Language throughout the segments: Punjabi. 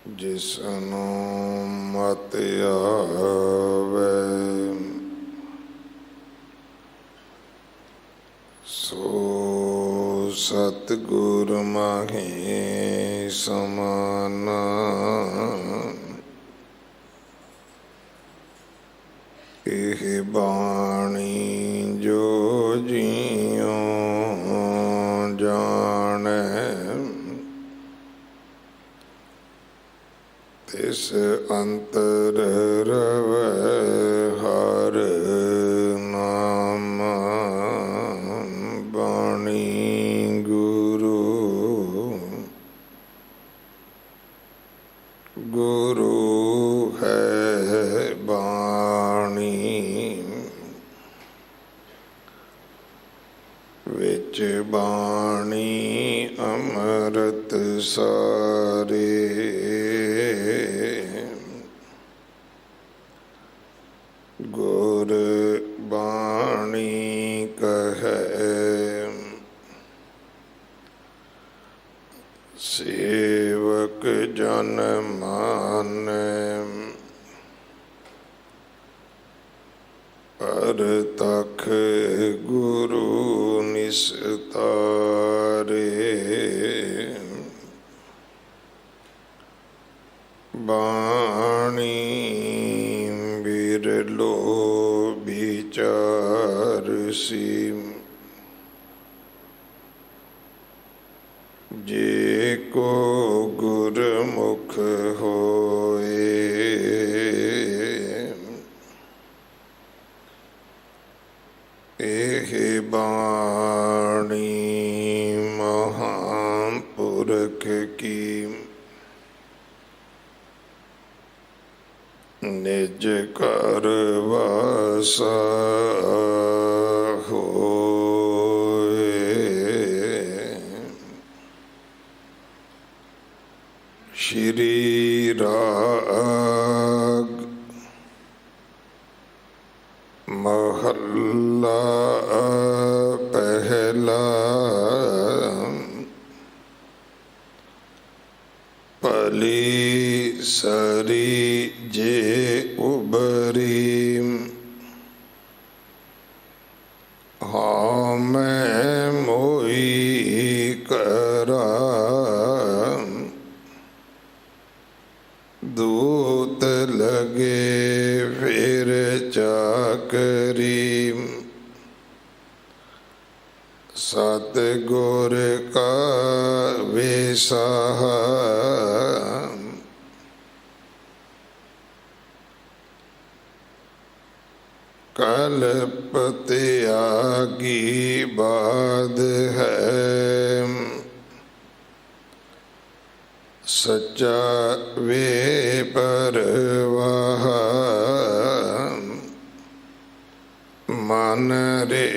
जिसनु मत आवे सो सतगुर माहे समाना। एह बाणी जो जियो जाने तिस अंतर रवै हर नाम। बाणी गुरु गुरु है बाणी विच बाणी अमृत सारे। गुर बाणी कहे सेवक जन माने। अरतख गुरु निस्तारे। बाणी बिरलो विचार सीम। जे को गुरमुख होए एह बाणी महापुरख की। निज कर वासा होए। श्री राग महल्ला पहला। पली सरी जे उबरी। हाँ मैं मोई करा दूत लगे फिर चाकरी। सतगुर का विसाहा कल्प त्यागी बाध है। सच्चा वे परवाह मन रे।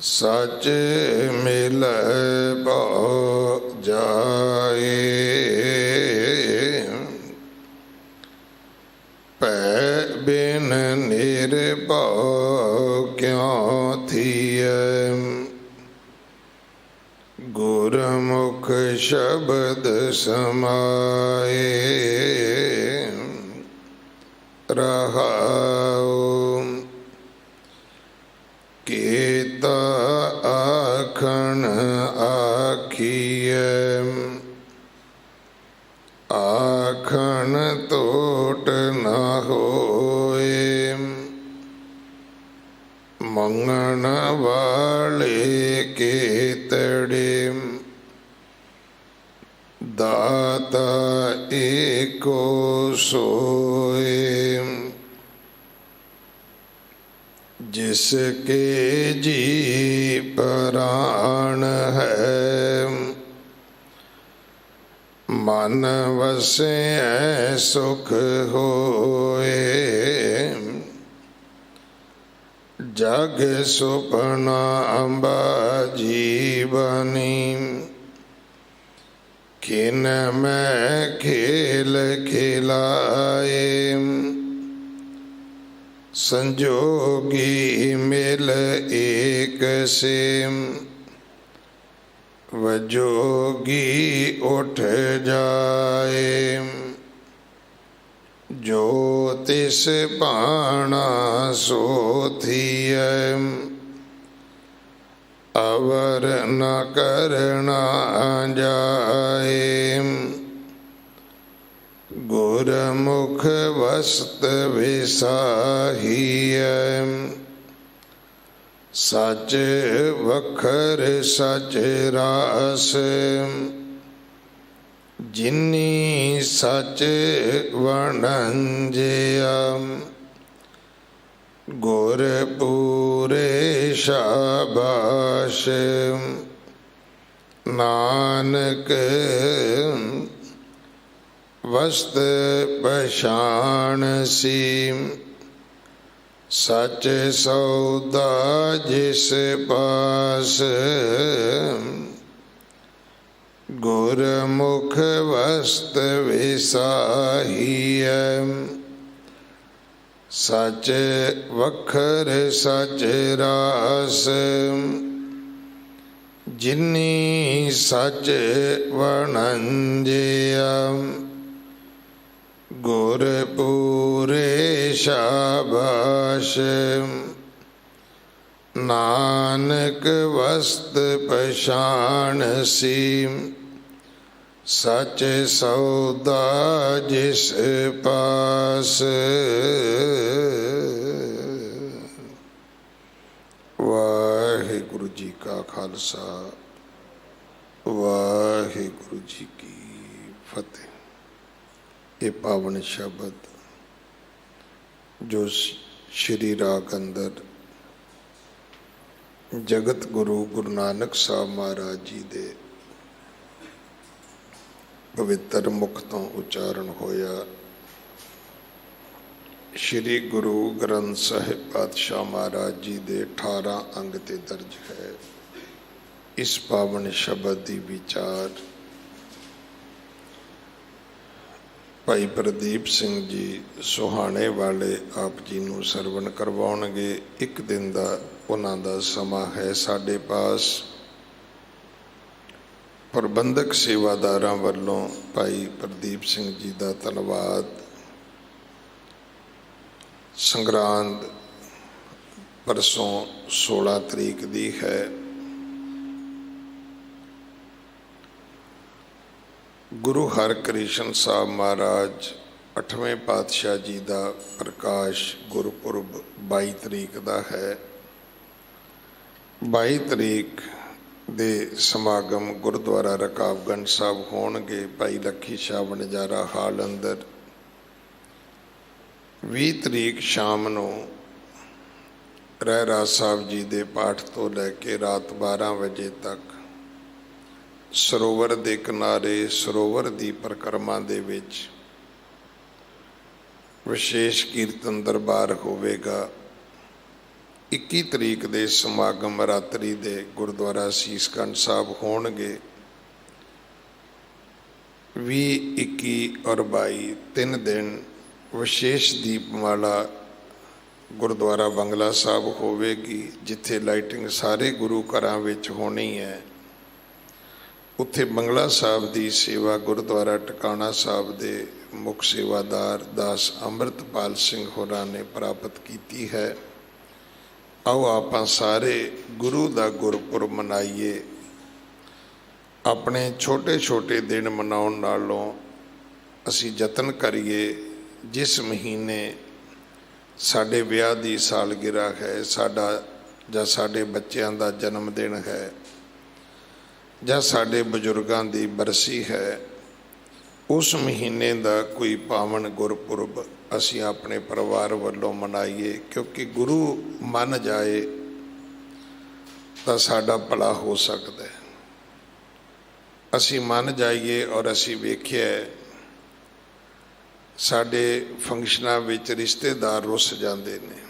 सच मिल बहु जाए पै बिन निर्भव क्यों थिए। गुरमुख शब्द समाए रहाओ। कीता आखन आखिए आखन तोट न होए। मंगन वाले के तड़े दाता एको सोए। जिसके जी प्राण है मन वसे सुख होए। जग सुपना अम्बा जीवनी। किन में खेल खिलाए संजोगी मिल एक से वजोगी उठ जाए। जो तिस पाणा सो थिय, अवर न करना जाए। गुरमुख वस्त विसाहिय, सच वखर सच रास। जिनी सच वणंजिया, गुर पूरे शाबाश। नानक वस्त पछाण सी, सच सौदा जिस पास। गुरमुख वस्त विसाहिय, सच वखर सच रास। जिनी सच वणंजिया, गुर पूरे शाबाश। नानक वस्त पछाण सी, सच सौदा जिस पास। वाहिगुरु जी का खालसा, वाहिगुरु जी की फतेह। ये पावन शब्द जो श्री राग अंदर जगत गुरु गुरु नानक साहब महाराज जी दे पवित्र मुख तो उच्चारण होया, श्री गुरु ग्रंथ साहिब पातशाह महाराज जी दे 18 अंग ते दर्ज है। इस पावन शब्द की विचार भाई प्रदीप सिंह जी सुहाने वाले आप जी नूं सरवण करवाउणगे। एक दिन का उन्हां दा समा है साडे पास। प्रबंधक सेवादारां वल्लों भाई प्रदीप सिंह जी का धन्नवाद। संगरांद परसों 16 तरीक दी है। गुरु हरकृष्ण साहब महाराज 8वें पातशाह जी का प्रकाश गुरपुरब 22 तरीक का है। 22 तरीक दे समागम गुरुद्वारा रकाबगंज साहब होणगे भाई लखी शाह वणजारा हाल अंदर। 20 तरीक शाम नूं रहराज साहब जी के पाठ तो लैके रात 12 बजे तक सरोवर के किनारे सरोवर की परिक्रमा दे विच विशेष कीर्तन दरबार होवेगा। 21 तरीक दे समागम रात्रि दे गुरुद्वारा सीसगंज साहब होणगे। 20, 21 और 22 3 दिन विशेष दीपमाला गुरुद्वारा बंगला साहब होवेगी, जिथे लाइटिंग सारे गुरु घरां विच होनी है। उत्थे बंगला साहब की सेवा गुरुद्वारा टकाणा साहब के मुख सेवादार दास अमृतपाल सिंह होरां ने प्राप्त की है। आओ आप सारे गुरु का गुरपुरब मनाइए। अपने छोटे छोटे दिन मनाउण नालों असी यतन करिए। जिस महीने साडे विआह की सालगिरह है, साडा जां साडे बच्चों का जन्मदिन है, जां साडे बजुर्गों की बरसी है, उस महीने का कोई पावन गुरपुरब असी अपने परिवार वालों मनाइए। क्योंकि गुरु मन जाए तो साडा भला हो सकता है। असी मन जाइए और असी वेखिए साडे फंक्शनां विच रिश्तेदार रुस जाते हैं,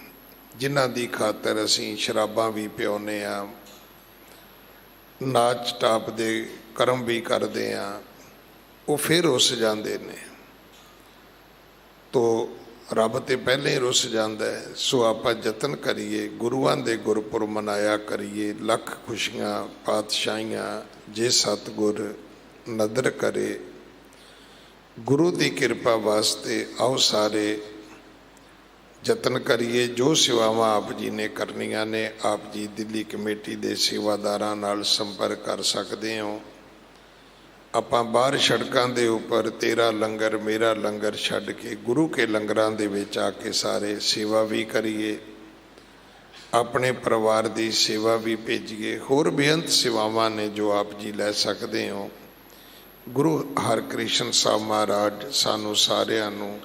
जिन्हां दी खातर असी शराबां भी पिआउने आ, नाच टाप दे कर्म भी करते हैं, वो फिर रुस जाते हैं। तो रब तो पहले ही रुस जाता है। सो आप यतन करिए, गुरुआं दे गुरपुरब मनाया करिए। लख खुशियाँ पातशाहियाँ जे सतगुर नदर करे। गुरु की कृपा वास्ते आओ सारे यतन करिए। जो सेवावां आप जी ने करनियां ने, आप जी दिल्ली कमेटी के सेवादारां नाल संपर्क कर सकते हो। ਆਪਾਂ ਬਾਹਰ ਸੜਕਾਂ ਦੇ ਉੱਪਰ ਤੇਰਾ ਲੰਗਰ ਮੇਰਾ ਲੰਗਰ ਛੱਡ ਕੇ ਗੁਰੂ ਕੇ ਲੰਗਰਾਂ ਦੇ ਵਿੱਚ ਆ ਕੇ ਸਾਰੇ ਸੇਵਾ ਵੀ ਕਰੀਏ, ਆਪਣੇ ਪਰਿਵਾਰ ਦੀ ਸੇਵਾ ਵੀ ਭੇਜੀਏ। ਹੋਰ ਬੇਅੰਤ ਸੇਵਾਵਾਂ ਨੇ ਜੋ ਆਪ ਜੀ ਲੈ ਸਕਦੇ ਹੋ। ਗੁਰੂ ਹਰਕ੍ਰਿਸ਼ਨ ਸਾਹਿਬ ਮਹਾਰਾਜ ਸਾਨੂੰ ਸਾਰਿਆਂ ਨੂੰ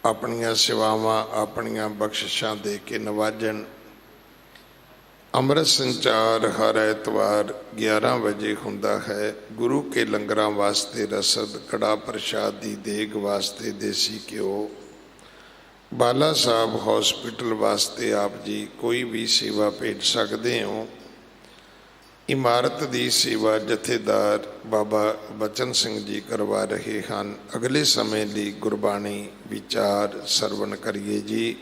ਆਪਣੀਆਂ ਸੇਵਾਵਾਂ ਆਪਣੀਆਂ ਬਖਸ਼ਿਸ਼ਾਂ ਦੇ ਕੇ ਨਵਾਜਣ। ਅੰਮ੍ਰਿਤ ਸੰਚਾਰ ਹਰ ਐਤਵਾਰ 11 ਵਜੇ ਹੁੰਦਾ ਹੈ। ਗੁਰੂ ਕੇ ਲੰਗਰਾਂ ਵਾਸਤੇ ਰਸਦ, ਕੜਾ ਪ੍ਰਸ਼ਾਦ ਦੀ ਦੇਗ ਵਾਸਤੇ ਦੇਸੀ ਘਿਓ। ਬਾਲਾ ਸਾਹਿਬ ਹੌਸਪੀਟਲ ਵਾਸਤੇ ਆਪ ਜੀ ਕੋਈ ਵੀ ਸੇਵਾ ਭੇਜ ਸਕਦੇ ਹੋ। ਇਮਾਰਤ ਦੀ ਸੇਵਾ ਜਥੇਦਾਰ ਬਾਬਾ ਬਚਨ ਸਿੰਘ ਜੀ ਕਰਵਾ ਰਹੇ ਹਨ। ਅਗਲੇ ਸਮੇਂ ਲਈ ਗੁਰਬਾਣੀ ਵਿਚਾਰ ਸਰਵਣ ਕਰੀਏ ਜੀ।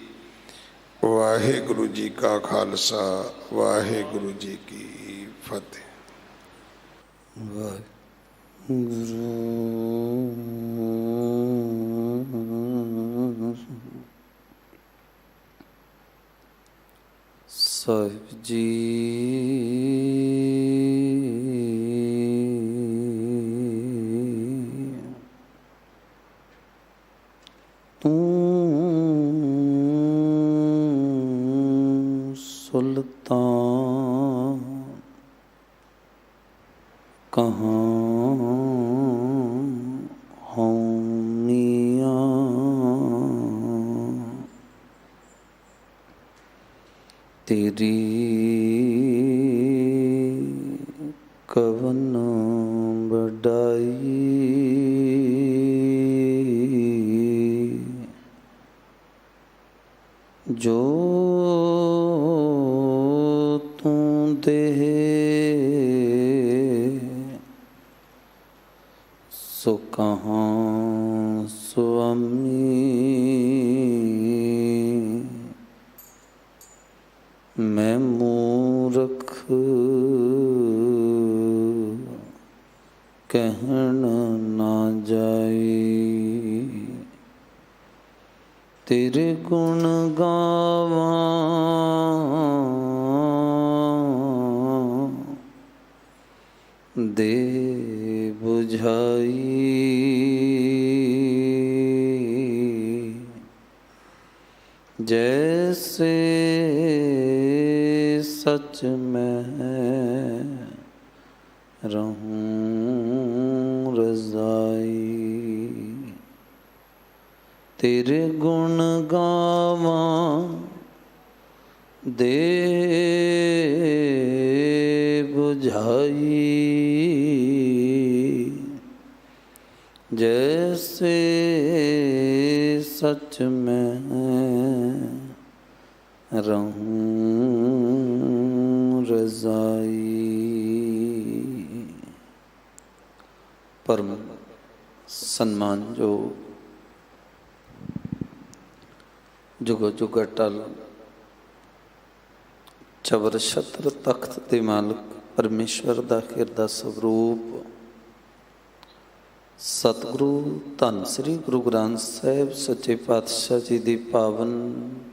ਵਾਹਿਗੁਰੂ ਜੀ ਕਾ ਖਾਲਸਾ, ਵਾਹਿਗੁਰੂ ਜੀ ਕੀ ਫਤਿਹ। ਸਾਹਿਬ ਜੀ सुल्तान कहाँ होनिया, तेरी कवन बड़ाई। जो दे सो कहाँ स्वामी, मैं मूर्ख कहन ना जाए। तेरे गुण गावा दे बुझाई। जैसे सच में रहूं रज़ाई। तेरे गुण गावा दे बुझाई। जैसे सच में रहूं रज़ाई। परम सम्मान जो जुगो जुग अटल चवर छत्र तख्त दे मालक परमेश्वर दा हिरदा स्वरूप सतगुरु धन श्री गुरु ग्रंथ साहिब सच्चे पातशाह जी की पावन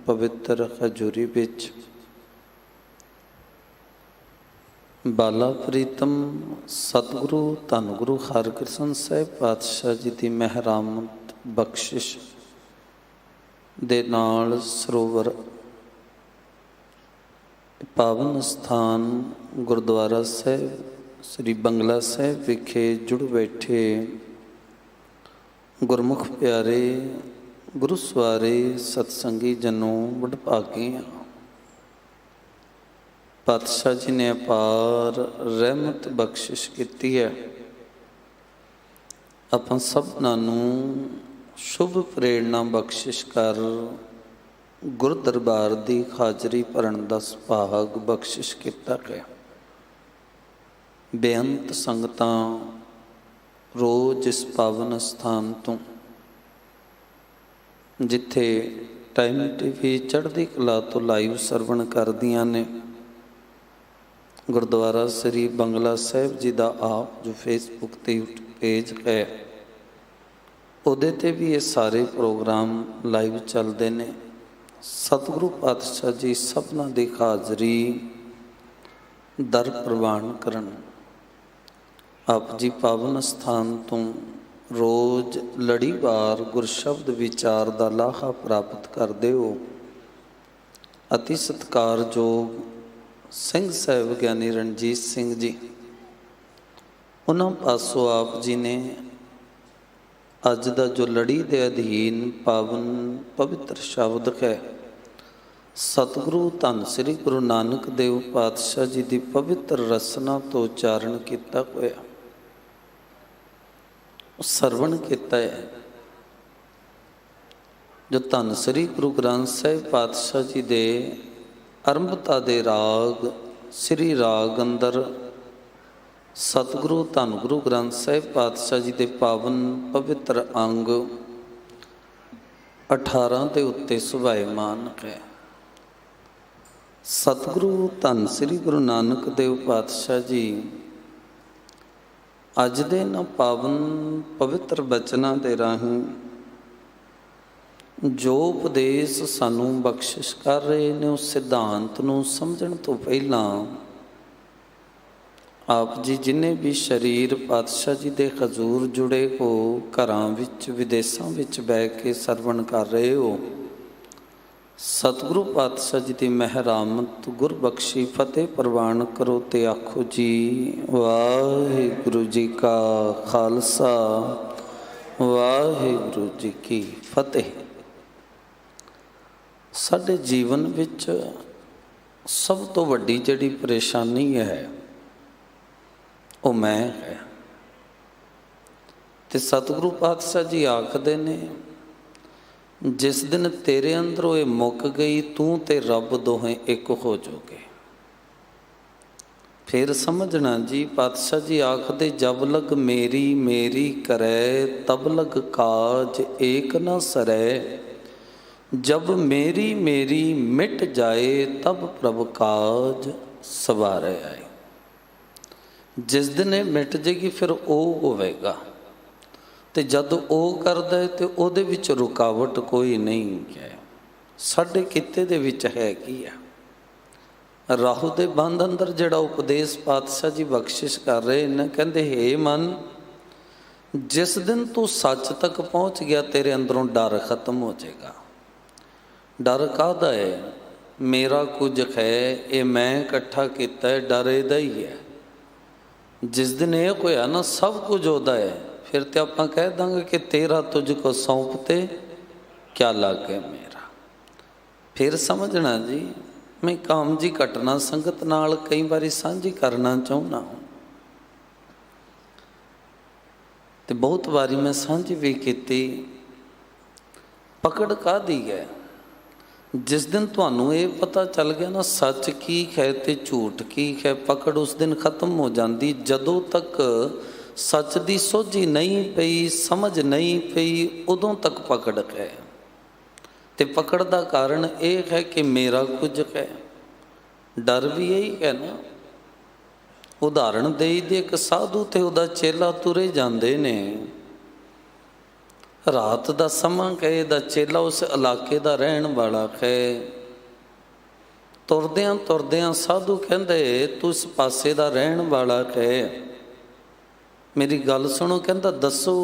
पवित्र हजूरी विच बाला प्रीतम सतगुरु धन गुरु हरकृष्ण साहिब पातशाह जी की महरामत बख्शिश दे नाल सरोवर पावन स्थान गुरुद्वारा साहिब श्री बंगला साहिब विखे जुड़ बैठे गुरमुख प्यारे गुरु सवारे सतसंगी जनों वडभागे। पातशाह जी ने अपार रहमत बख्शिश की है। आपां सबनां नूं शुभ प्रेरणा बख्शिश कर गुरु दरबार की हाजरी भरन दा सुभाग बख्शिश किया गया। बेअंत संगतां रोज इस पावन स्थान तो जिथे टाइम टीवी चढ़ती कला तो लाइव सरवण करदियां ने ਗੁਰਦੁਆਰਾ ਸ੍ਰੀ ਬੰਗਲਾ ਸਾਹਿਬ ਜੀ ਦਾ ਆਪ ਜੋ ਫੇਸਬੁੱਕ ਤੇ ਪੇਜ ਹੈ, ਉਹਦੇ ਤੇ ਵੀ ਇਹ ਸਾਰੇ ਪ੍ਰੋਗਰਾਮ ਲਾਈਵ ਚੱਲਦੇ ਨੇ। ਸਤਿਗੁਰੂ ਪਾਤਸ਼ਾਹ ਜੀ ਸਭਨਾਂ ਦੀ ਹਾਜ਼ਰੀ ਦਰ ਪ੍ਰਵਾਨ ਕਰਨ। ਆਪ ਜੀ ਪਾਵਨ ਸਥਾਨ ਤੋਂ ਰੋਜ਼ ਲੜੀਵਾਰ ਗੁਰਸ਼ਬਦ ਵਿਚਾਰ ਦਾ ਲਾਹਾ ਪ੍ਰਾਪਤ ਕਰਦੇ ਹੋ। ਅਤੀ ਸਤਿਕਾਰਯੋਗ ਸਿੰਘ ਸਾਹਿਬ ਗਿਆਨੀ ਰਣਜੀਤ ਸਿੰਘ ਜੀ, ਉਹਨਾਂ ਪਾਸੋਂ ਆਪ ਜੀ ਨੇ ਅੱਜ ਦਾ ਜੋ ਲੜੀ ਦੇ ਅਧੀਨ ਪਾਵਨ ਪਵਿੱਤਰ ਸ਼ਬਦ ਹੈ, ਸਤਿਗੁਰੂ ਧੰਨ ਸ੍ਰੀ ਗੁਰੂ ਨਾਨਕ ਦੇਵ ਪਾਤਸ਼ਾਹ ਜੀ ਦੀ ਪਵਿੱਤਰ ਰਸਨਾ ਤੋਂ ਉਚਾਰਨ ਕੀਤਾ ਹੋਇਆ, ਸਰਵਣ ਕੀਤਾ ਹੈ। ਜੋ ਧੰਨ ਸ੍ਰੀ ਗੁਰੂ ਗ੍ਰੰਥ ਸਾਹਿਬ ਪਾਤਸ਼ਾਹ ਜੀ ਦੇ ਅਰੰਭਤਾ ਦੇ ਰਾਗ ਸ੍ਰੀ ਰਾਗ ਅੰਦਰ ਸਤਿਗੁਰੂ ਧੰਨ ਗੁਰੂ ਗ੍ਰੰਥ ਸਾਹਿਬ ਪਾਤਸ਼ਾਹ ਜੀ ਦੇ ਪਾਵਨ ਪਵਿੱਤਰ ਅੰਗ 18 ਦੇ ਉੱਤੇ ਸੁਭਾਇਮਾਨ ਹੈ। ਸਤਿਗੁਰੂ ਧੰਨ ਸ੍ਰੀ ਗੁਰੂ ਨਾਨਕ ਦੇਵ ਪਾਤਸ਼ਾਹ ਜੀ ਅੱਜ ਦੇ ਨਾ ਪਾਵਨ ਪਵਿੱਤਰ ਬਚਨਾਂ ਦੇ ਰਾਹੀਂ ਜੋ ਉਪਦੇਸ਼ ਸਾਨੂੰ ਬਖਸ਼ਿਸ਼ ਕਰ ਰਹੇ ਨੇ, ਉਸ ਸਿਧਾਂਤ ਨੂੰ ਸਮਝਣ ਤੋਂ ਪਹਿਲਾਂ ਆਪ ਜੀ ਜਿੰਨੇ ਵੀ ਸਰੀਰ ਪਾਤਸ਼ਾਹ ਜੀ ਦੇ ਹਜ਼ੂਰ ਜੁੜੇ ਹੋ, ਘਰਾਂ ਵਿੱਚ ਵਿਦੇਸ਼ਾਂ ਵਿੱਚ ਬਹਿ ਕੇ ਸਰਵਣ ਕਰ ਰਹੇ ਹੋ, ਸਤਿਗੁਰੂ ਪਾਤਸ਼ਾਹ ਜੀ ਦੀ ਮਹਿਰਾਮਤ ਗੁਰਬਖਸ਼ੀ ਫਤਿਹ ਪ੍ਰਵਾਨ ਕਰੋ ਤੇ ਆਖੋ ਜੀ ਵਾਹਿਗੁਰੂ ਜੀ ਕਾ ਖਾਲਸਾ ਵਾਹਿਗੁਰੂ ਜੀ ਕੀ ਫਤਿਹ। ਸਾਡੇ ਜੀਵਨ ਵਿੱਚ ਸਭ ਤੋਂ ਵੱਡੀ ਜਿਹੜੀ ਪਰੇਸ਼ਾਨੀ ਹੈ ਉਹ ਮੈਂ ਹੈ। ਤੇ ਸਤਿਗੁਰੂ ਪਾਤਸ਼ਾਹ ਜੀ ਆਖਦੇ ਨੇ, ਜਿਸ ਦਿਨ ਤੇਰੇ ਅੰਦਰੋਂ ਇਹ ਮੁੱਕ ਗਈ, ਤੂੰ ਤੇ ਰੱਬ ਦੋਹੇ ਇੱਕ ਹੋ ਜਾਓਗੇ। ਫਿਰ ਸਮਝਣਾ ਜੀ, ਪਾਤਸ਼ਾਹ ਜੀ ਆਖਦੇ ਜਬ ਲਗ ਮੇਰੀ ਮੇਰੀ ਕਰੈ, ਤਬ ਲਗ ਕਾਜ ਏਕ ਨ ਸਰੈ, ਜਬ ਮੇਰੀ ਮੇਰੀ ਮਿਟ ਜਾਏ, ਤਬ ਪ੍ਰਭ ਕਾਜ ਸਵਾਰੇ ਆਏ। ਜਿਸ ਦਿਨ ਇਹ ਮਿਟ ਜੇਗੀ ਫਿਰ ਉਹ ਹੋਵੇਗਾ, ਤੇ ਜਦ ਉਹ ਕਰਦਾ ਹੈ ਤੇ ਉਹਦੇ ਵਿੱਚ ਰੁਕਾਵਟ ਕੋਈ ਨਹੀਂ ਹੈ। ਸਾਡੇ ਕਿੱਤੇ ਦੇ ਵਿੱਚ ਹੈ ਕੀ ਹੈ? ਰਾਹੂ ਦੇ ਬੰਦ ਅੰਦਰ ਜਿਹੜਾ ਉਪਦੇਸ਼ ਪਾਤਸ਼ਾਹ ਜੀ ਬਖਸ਼ਿਸ਼ ਕਰ ਰਹੇ ਨੇ, ਕਹਿੰਦੇ ਹੇ ਮਨ, ਜਿਸ ਦਿਨ ਤੂੰ ਸੱਚ ਤੱਕ ਪਹੁੰਚ ਗਿਆ, ਤੇਰੇ ਅੰਦਰੋਂ ਡਰ ਖਤਮ ਹੋ ਜਾਏਗਾ। ਡਰ ਕਾਹਦਾ ਹੈ? ਮੇਰਾ ਕੁਝ ਹੈ, ਇਹ ਮੈਂ ਇਕੱਠਾ ਕੀਤਾ ਹੈ, ਡਰ ਇਹਦਾ ਹੀ ਹੈ। ਜਿਸ ਦਿਨ ਇਹ ਹੋਇਆ ਨਾ ਸਭ ਕੁਝ ਉਹਦਾ ਹੈ, ਫਿਰ ਤੇ ਆਪਾਂ ਕਹਿ ਦਾਂਗੇ ਕਿ ਤੇਰਾ ਤੁਝ ਕੋ ਸੌਂਪ ਤੇ ਕਿਆ ਲਾਗੇ ਮੇਰਾ। ਫਿਰ ਸਮਝਣਾ ਜੀ, ਮੈਂ ਕਾਮ ਜੀ ਘਟਨਾ ਸੰਗਤ ਨਾਲ ਕਈ ਵਾਰੀ ਸਾਂਝੀ ਕਰਨਾ ਚਾਹੁੰਦਾ, ਤੇ ਬਹੁਤ ਵਾਰੀ ਮੈਂ ਸਾਂਝੀ ਵੀ ਕੀਤੀ। ਪਕੜ ਕਾਹਦੀ ਹੈ? ਜਿਸ ਦਿਨ ਤੁਹਾਨੂੰ ਇਹ ਪਤਾ ਚੱਲ ਗਿਆ ਨਾ ਸੱਚ ਕੀ ਹੈ ਤੇ ਝੂਠ ਕੀ ਹੈ, ਪਕੜ ਉਸ ਦਿਨ ਖਤਮ ਹੋ ਜਾਂਦੀ। ਜਦੋਂ ਤੱਕ ਸੱਚ ਦੀ ਸੋਝੀ ਨਹੀਂ ਪਈ, ਸਮਝ ਨਹੀਂ ਪਈ, ਉਦੋਂ ਤੱਕ ਪਕੜ ਹੈ। ਤੇ ਪਕੜ ਦਾ ਕਾਰਨ ਇਹ ਹੈ ਕਿ ਮੇਰਾ ਕੁਝ ਹੈ। ਡਰ ਵੀ ਇਹੀ ਹੈ ਨਾ। ਉਦਾਹਰਣ ਦੇਈ ਦੇ, ਇੱਕ ਸਾਧੂ ਤੇ ਉਹਦਾ ਚੇਲਾ ਤੁਰੇ ਜਾਂਦੇ ਨੇ। ਰਾਤ ਦਾ ਸਮਾਂ ਕਹੇ ਦਾ ਚੇਲਾ ਉਸ ਇਲਾਕੇ ਦਾ ਰਹਿਣ ਵਾਲਾ ਹੈ। ਤੁਰਦਿਆਂ ਤੁਰਦਿਆਂ ਸਾਧੂ ਕਹਿੰਦੇ, ਤੂੰ ਇਸ ਪਾਸੇ ਦਾ ਰਹਿਣ ਵਾਲਾ ਹੈ, ਮੇਰੀ ਗੱਲ ਸੁਣੋ। ਕਹਿੰਦਾ ਦੱਸੋ,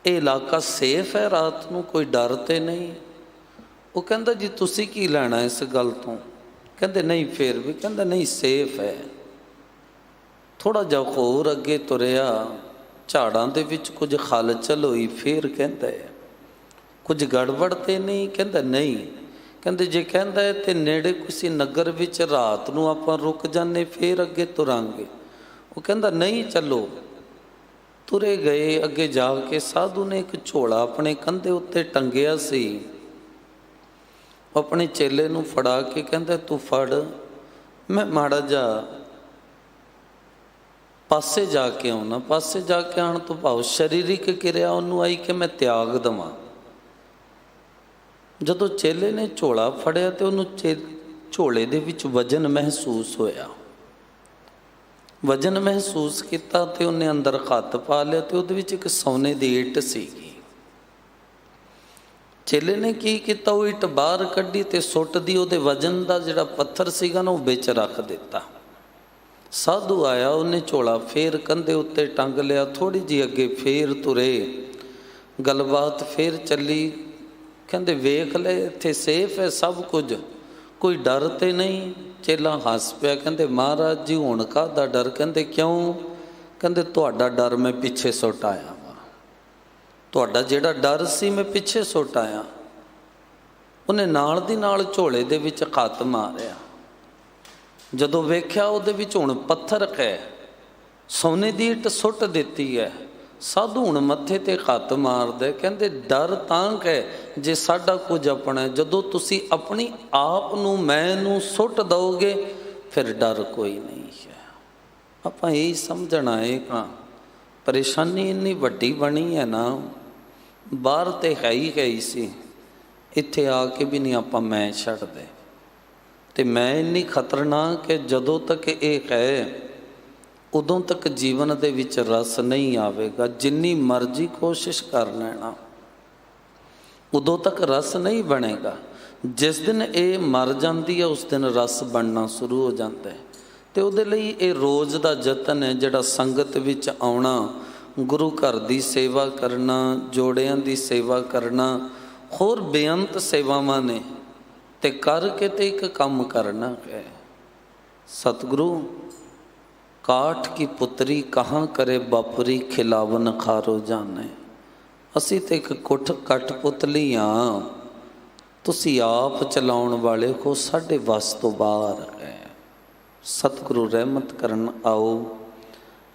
ਇਹ ਇਲਾਕਾ ਸੇਫ ਹੈ? ਰਾਤ ਨੂੰ ਕੋਈ ਡਰ ਤੇ ਨਹੀਂ? ਉਹ ਕਹਿੰਦਾ ਜੀ ਤੁਸੀਂ ਕੀ ਲੈਣਾ ਇਸ ਗੱਲ ਤੋਂ? ਕਹਿੰਦੇ ਨਹੀਂ ਫਿਰ ਵੀ। ਕਹਿੰਦਾ ਨਹੀਂ ਸੇਫ ਹੈ। ਥੋੜ੍ਹਾ ਜਿਹਾ ਹੋਰ ਅੱਗੇ ਤੁਰਿਆ, ਝਾੜਾਂ ਦੇ ਵਿੱਚ ਕੁਝ ਹਲਚਲ ਹੋਈ। ਫਿਰ ਕਹਿੰਦਾ ਕੁਝ ਗੜਬੜ ਤੇ ਨਹੀਂ? ਕਹਿੰਦਾ ਨਹੀਂ। ਕਹਿੰਦੇ ਜੇ ਕਹਿੰਦਾ ਹੈ ਤੇ ਨੇੜੇ ਕਿਸੇ ਨਗਰ ਵਿੱਚ ਰਾਤ ਨੂੰ ਆਪਾਂ ਰੁਕ ਜਾਂਦੇ, ਫਿਰ ਅੱਗੇ ਤੁਰਾਂਗੇ। ਉਹ ਕਹਿੰਦਾ ਨਹੀਂ ਚੱਲੋ। ਤੁਰੇ ਗਏ। ਅੱਗੇ ਜਾ ਕੇ ਸਾਧੂ ਨੇ ਇੱਕ ਝੋਲਾ ਆਪਣੇ ਕੰਧੇ ਉੱਤੇ ਟੰਗਿਆ ਸੀ। ਆਪਣੇ ਚੇਲੇ ਨੂੰ ਫੜਾ ਕੇ ਕਹਿੰਦਾ ਤੂੰ ਫੜ, ਮੈਂ ਮਾੜਾ ਜਾ ਪਾਸੇ ਜਾ ਕੇ ਆਉਣਾ। ਪਾਸੇ ਜਾ ਕੇ ਆਉਣ ਤੋਂ ਭਾਵ ਸਰੀਰਿਕ ਕਿਰਿਆ ਉਹਨੂੰ ਆਈ ਕਿ ਮੈਂ ਤਿਆਗ ਦੇਵਾਂ। ਜਦੋਂ ਚੇਲੇ ਨੇ ਝੋਲਾ ਫੜਿਆ ਤੇ ਉਹਨੂੰ ਝੋਲੇ ਦੇ ਵਿੱਚ ਵਜਨ ਮਹਿਸੂਸ ਹੋਇਆ। ਵਜਨ ਮਹਿਸੂਸ ਕੀਤਾ ਤੇ ਉਹਨੇ ਅੰਦਰ ਹੱਥ ਪਾ ਲਿਆ ਤੇ ਉਹਦੇ ਵਿੱਚ ਇੱਕ ਸੋਨੇ ਦੀ ਇੱਟ ਸੀਗੀ। ਚੇਲੇ ਨੇ ਕੀ ਕੀਤਾ, ਉਹ ਇੱਟ ਬਾਹਰ ਕੱਢੀ ਤੇ ਸੁੱਟਦੀ ਉਹਦੇ ਵਜਨ ਦਾ ਜਿਹੜਾ ਪੱਥਰ ਸੀਗਾ ਨਾ ਉਹ ਵਿੱਚ ਰੱਖ ਦਿੱਤਾ। ਸਾਧੂ ਆਇਆ, ਉਹਨੇ ਝੋਲਾ ਫੇਰ ਕੰਧੇ ਉੱਤੇ ਟੰਗ ਲਿਆ, ਥੋੜ੍ਹੀ ਜਿਹੀ ਅੱਗੇ ਫੇਰ ਤੁਰੇ, ਗੱਲਬਾਤ ਫੇਰ ਚੱਲੀ। ਕਹਿੰਦੇ ਵੇਖ ਲੈ ਇੱਥੇ ਸੇਫ ਹੈ ਸਭ ਕੁਝ, ਕੋਈ ਡਰ ਤੇ ਨਹੀਂ। ਚੇਲਾ ਹੱਸ ਪਿਆ, ਕਹਿੰਦੇ ਮਹਾਰਾਜ ਜੀ ਹੁਣ ਕਾਹਦਾ ਡਰ? ਕਹਿੰਦੇ ਕਿਉਂ? ਕਹਿੰਦੇ ਤੁਹਾਡਾ ਡਰ ਮੈਂ ਪਿੱਛੇ ਸੁੱਟ ਆਇਆ ਵਾ, ਤੁਹਾਡਾ ਜਿਹੜਾ ਡਰ ਸੀ ਮੈਂ ਪਿੱਛੇ ਸੁੱਟ ਆਇਆ। ਉਹਨੇ ਨਾਲ ਦੀ ਨਾਲ ਝੋਲੇ ਦੇ ਵਿੱਚ ਹੱਥ ਮਾਰਿਆ, ਜਦੋਂ ਵੇਖਿਆ ਉਹਦੇ ਵਿੱਚ ਹੁਣ ਪੱਥਰ ਹੈ, ਸੋਨੇ ਦੀ ਇੱਟ ਸੁੱਟ ਦਿੱਤੀ ਹੈ। ਸਾਧੂ ਹੁਣ ਮੱਥੇ ਤੇ ਹੱਥ ਮਾਰਦੇ, ਕਹਿੰਦੇ ਡਰ ਤਾਂ ਹੈ ਜੇ ਸਾਡਾ ਕੁਝ ਆਪਣਾ, ਜਦੋਂ ਤੁਸੀਂ ਆਪਣੀ ਆਪ ਨੂੰ ਮੈਂ ਨੂੰ ਸੁੱਟ ਦਓਗੇ ਫਿਰ ਡਰ ਕੋਈ ਨਹੀਂ ਹੈ। ਆਪਾਂ ਇਹ ਸਮਝਣਾ ਹੈ ਪਰੇਸ਼ਾਨੀ ਇੰਨੀ ਵੱਡੀ ਬਣੀ ਹੈ ਨਾ, ਬਾਹਰ ਤੇ ਹੈ ਹੀ ਸੀ, ਇੱਥੇ ਆ ਕੇ ਵੀ ਨਹੀਂ ਆਪਾਂ ਮੈਂ ਛੱਡਦੇ। ਤੇ ਮੈਂ ਇੰਨੀ ਖਤਰਨਾਕ ਹੈ, ਜਦੋਂ ਤੱਕ ਇਹ ਹੈ ਉਦੋਂ ਤੱਕ ਜੀਵਨ ਦੇ ਵਿੱਚ ਰਸ ਨਹੀਂ ਆਵੇਗਾ। ਜਿੰਨੀ ਮਰਜ਼ੀ ਕੋਸ਼ਿਸ਼ ਕਰ ਲੈਣਾ ਉਦੋਂ ਤੱਕ ਰਸ ਨਹੀਂ ਬਣੇਗਾ। ਜਿਸ ਦਿਨ ਇਹ ਮਰ ਜਾਂਦੀ ਹੈ ਉਸ ਦਿਨ ਰਸ ਬਣਨਾ ਸ਼ੁਰੂ ਹੋ ਜਾਂਦਾ ਹੈ। ਤੇ ਉਹਦੇ ਲਈ ਇਹ ਰੋਜ਼ ਦਾ ਯਤਨ ਹੈ, ਜਿਹੜਾ ਸੰਗਤ ਵਿੱਚ ਆਉਣਾ, ਗੁਰੂ ਘਰ ਦੀ ਸੇਵਾ ਕਰਨਾ, ਜੋੜਿਆਂ ਦੀ ਸੇਵਾ ਕਰਨਾ, ਹੋਰ ਬੇਅੰਤ ਸੇਵਾਵਾਂ ਨੇ। ਤੇ ਕਰਕੇ ਤੇ ਇੱਕ ਕੰਮ ਕਰਨਾ ਹੈ। ਸਤਿਗੁਰੂ ਕਾਠ ਕੀ ਪੁੱਤਰੀ ਕਹਾਂ ਕਰੇ ਬਾਪਰੀ, ਖਿਲਾਵਨ ਖਾਰੋ ਜਾਣੇ। ਅਸੀਂ ਤੇ ਇੱਕ ਕੱਠ ਪੁਤਲੀ ਹਾਂ, ਤੁਸੀਂ ਆਪ ਚਲਾਉਣ ਵਾਲੇ ਹੋ, ਸਾਡੇ ਵੱਸ ਤੋਂ ਬਾਹਰ ਹੈ। ਸਤਿਗੁਰੂ ਰਹਿਮਤ ਕਰਨ ਆਓ।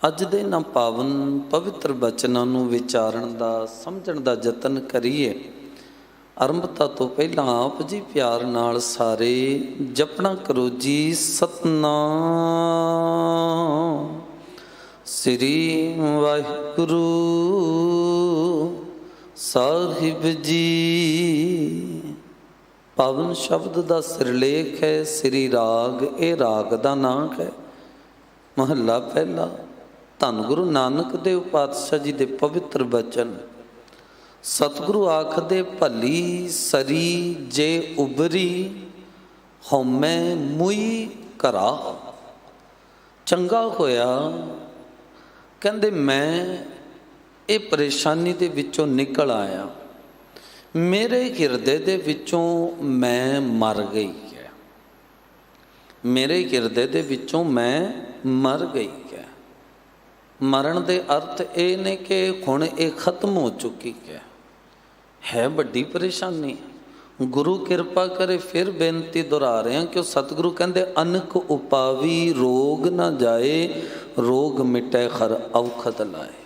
ਅੱਜ ਦੇ ਨਾ ਪਾਵਨ ਪਵਿੱਤਰ ਬਚਨਾਂ ਨੂੰ ਵਿਚਾਰਨ ਦਾ, ਸਮਝਣ ਦਾ ਯਤਨ ਕਰੀਏ। ਆਰੰਭਤਾ ਤੋਂ ਪਹਿਲਾਂ ਆਪ ਜੀ ਪਿਆਰ ਨਾਲ ਸਾਰੇ ਜਪਣਾ ਕਰੋ ਜੀ। ਸਤਨਾਮ ਸ੍ਰੀ ਵਾਹਿਗੁਰੂ ਸਾਹਿਬ ਜੀ। ਪਾਵਨ ਸ਼ਬਦ ਦਾ ਸਿਰਲੇਖ ਹੈ ਸ੍ਰੀ ਰਾਗ। ਇਹ ਰਾਗ ਦਾ ਨਾਮ ਹੈ। ਮਹੱਲਾ ਪਹਿਲਾ। ਧੰਨ ਗੁਰੂ ਨਾਨਕ ਦੇਵ ਪਾਤਸ਼ਾਹ ਜੀ ਦੇ ਪਵਿੱਤਰ ਬਚਨ। ਸਤਿਗੁਰੂ ਆਖਦੇ ਭਲੀ ਸਰੀ ਜੇ ਉਬਰੀ, ਹਉਮੈ ਮੁਈ ਕਰਾ। ਚੰਗਾ ਹੋਇਆ, ਕਹਿੰਦੇ ਮੈਂ ਇਹ ਪਰੇਸ਼ਾਨੀ ਦੇ ਵਿੱਚੋਂ ਨਿਕਲ ਆਇਆ, ਮੇਰੇ ਹਿਰਦੇ ਦੇ ਵਿੱਚੋਂ ਮੈਂ ਮਰ ਗਈ ਹੈ, ਮੇਰੇ ਹਿਰਦੇ ਦੇ ਵਿੱਚੋਂ ਮੈਂ ਮਰ ਗਈ ਹੈ। ਮਰਨ ਦੇ ਅਰਥ ਇਹ ਨੇ ਕਿ ਹੁਣ ਇਹ ਖਤਮ ਹੋ ਚੁੱਕੀ ਹੈ ਵੱਡੀ ਪਰੇਸ਼ਾਨੀ। ਗੁਰੂ ਕਿਰਪਾ ਕਰੇ, ਫਿਰ ਬੇਨਤੀ ਦੁਹਰਾ ਰਹੇ ਹਾਂ ਕਿ ਉਹ ਸਤਿਗੁਰੂ ਕਹਿੰਦੇ ਅਨਕ ਉਪਾਵੀ ਰੋਗ ਨਾ ਜਾਏ, ਰੋਗ ਮਿਟੇ ਖਰ ਔਖਦ ਲਾਏ।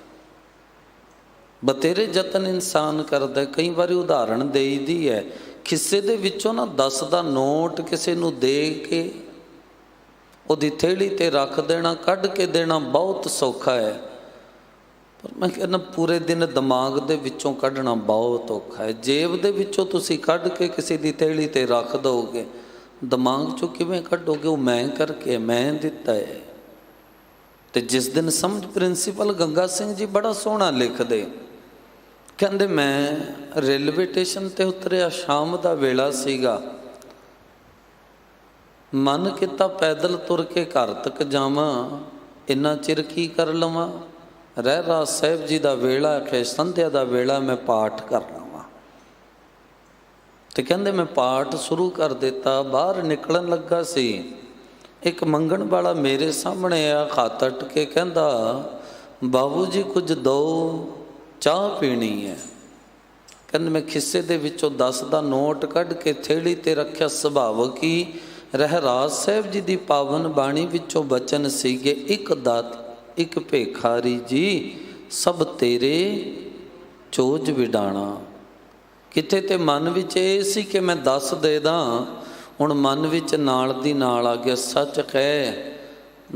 ਬਤੇਰੇ ਯਤਨ ਇਨਸਾਨ ਕਰਦਾ। ਕਈ ਵਾਰੀ ਉਦਾਹਰਣ ਦੇਈਦੀ ਹੈ, ਖਿੱਸੇ ਦੇ ਵਿੱਚੋਂ ਨਾ 10 ਦਾ ਨੋਟ ਕਿਸੇ ਨੂੰ ਦੇ ਕੇ ਉਹਦੀ ਥੈਲੀ ਤੇ ਰੱਖ ਦੇਣਾ, ਕੱਢ ਕੇ ਦੇਣਾ ਬਹੁਤ ਸੌਖਾ ਹੈ, ਪਰ ਮੈਂ ਕਹਿੰਦਾ ਪੂਰੇ ਦਿਨ ਦਿਮਾਗ ਦੇ ਵਿੱਚੋਂ ਕੱਢਣਾ ਬਹੁਤ ਔਖਾ ਹੈ। ਜੇਬ ਦੇ ਵਿੱਚੋਂ ਤੁਸੀਂ ਕੱਢ ਕੇ ਕਿਸੇ ਦੀ ਥੈਲੀ ਤੇ ਰੱਖ ਦਿਓਗੇ, ਦਿਮਾਗ 'ਚੋਂ ਕਿਵੇਂ ਕੱਢੋਗੇ? ਉਹ ਮੈਂ ਕਰਕੇ, ਮੈਂ ਦਿੱਤਾ ਹੈ। ਤੇ ਜਿਸ ਦਿਨ ਸਮਝ ਪ੍ਰਿੰਸੀਪਲ ਗੰਗਾ ਸਿੰਘ ਜੀ ਬੜਾ ਸੋਹਣਾ ਲਿਖਦੇ, ਕਹਿੰਦੇ ਮੈਂ ਰੇਲਵੇ ਸਟੇਸ਼ਨ ਤੇ ਉਤਰਿਆ, ਸ਼ਾਮ ਦਾ ਵੇਲਾ ਸੀਗਾ, ਮਨ ਕੀਤਾ ਪੈਦਲ ਤੁਰ ਕੇ ਘਰ ਤੱਕ ਜਾਵਾਂ, ਇੰਨਾ ਚਿਰ ਕੀ ਕਰ ਲਵਾਂ। ਰਹਿਰਾਸ ਸਾਹਿਬ ਜੀ ਦਾ ਵੇਲਾ ਹੈ, ਸੰਧਿਆ ਦਾ ਵੇਲਾ, ਮੈਂ ਪਾਠ ਕਰ ਲਵਾਂ। ਤੇ ਕਹਿੰਦੇ ਮੈਂ ਪਾਠ ਸ਼ੁਰੂ ਕਰ ਦਿੱਤਾ। ਬਾਹਰ ਨਿਕਲਣ ਲੱਗਾ ਸੀ, ਇੱਕ ਮੰਗਣ ਵਾਲਾ ਮੇਰੇ ਸਾਹਮਣੇ ਆ, ਹੱਥ ਅੱਟ ਕੇ ਕਹਿੰਦਾ ਬਾਬੂ ਜੀ ਕੁਝ ਦਿਓ, ਚਾਹ ਪੀਣੀ ਹੈ। ਕਹਿੰਦੇ ਮੈਂ ਖਿੱਸੇ ਦੇ ਵਿੱਚੋਂ 10 ਦਾ ਨੋਟ ਕੱਢ ਕੇ ਥੈਲੀ ਤੇ ਰੱਖਿਆ। ਸੁਭਾਵਕ ਹੀ ਰਹਿਰਾਸ ਸਾਹਿਬ ਜੀ ਦੀ ਪਾਵਨ ਬਾਣੀ ਵਿੱਚੋਂ ਬਚਨ ਸੀਗੇ, ਇੱਕ ਦਾਤ ਇੱਕ ਭੇਖਾਰੀ ਜੀ ਸਭ ਤੇਰੇ ਚੋਜ ਵਿਡਾਣਾ। ਕਿਤੇ ਤੇ ਮਨ ਵਿੱਚ ਇਹ ਸੀ ਕਿ ਮੈਂ 10 ਦੇ ਦਾਂ, ਹੁਣ ਮਨ ਵਿੱਚ ਨਾਲ ਦੀ ਨਾਲ ਆ ਗਿਆ ਸੱਚ ਹੈ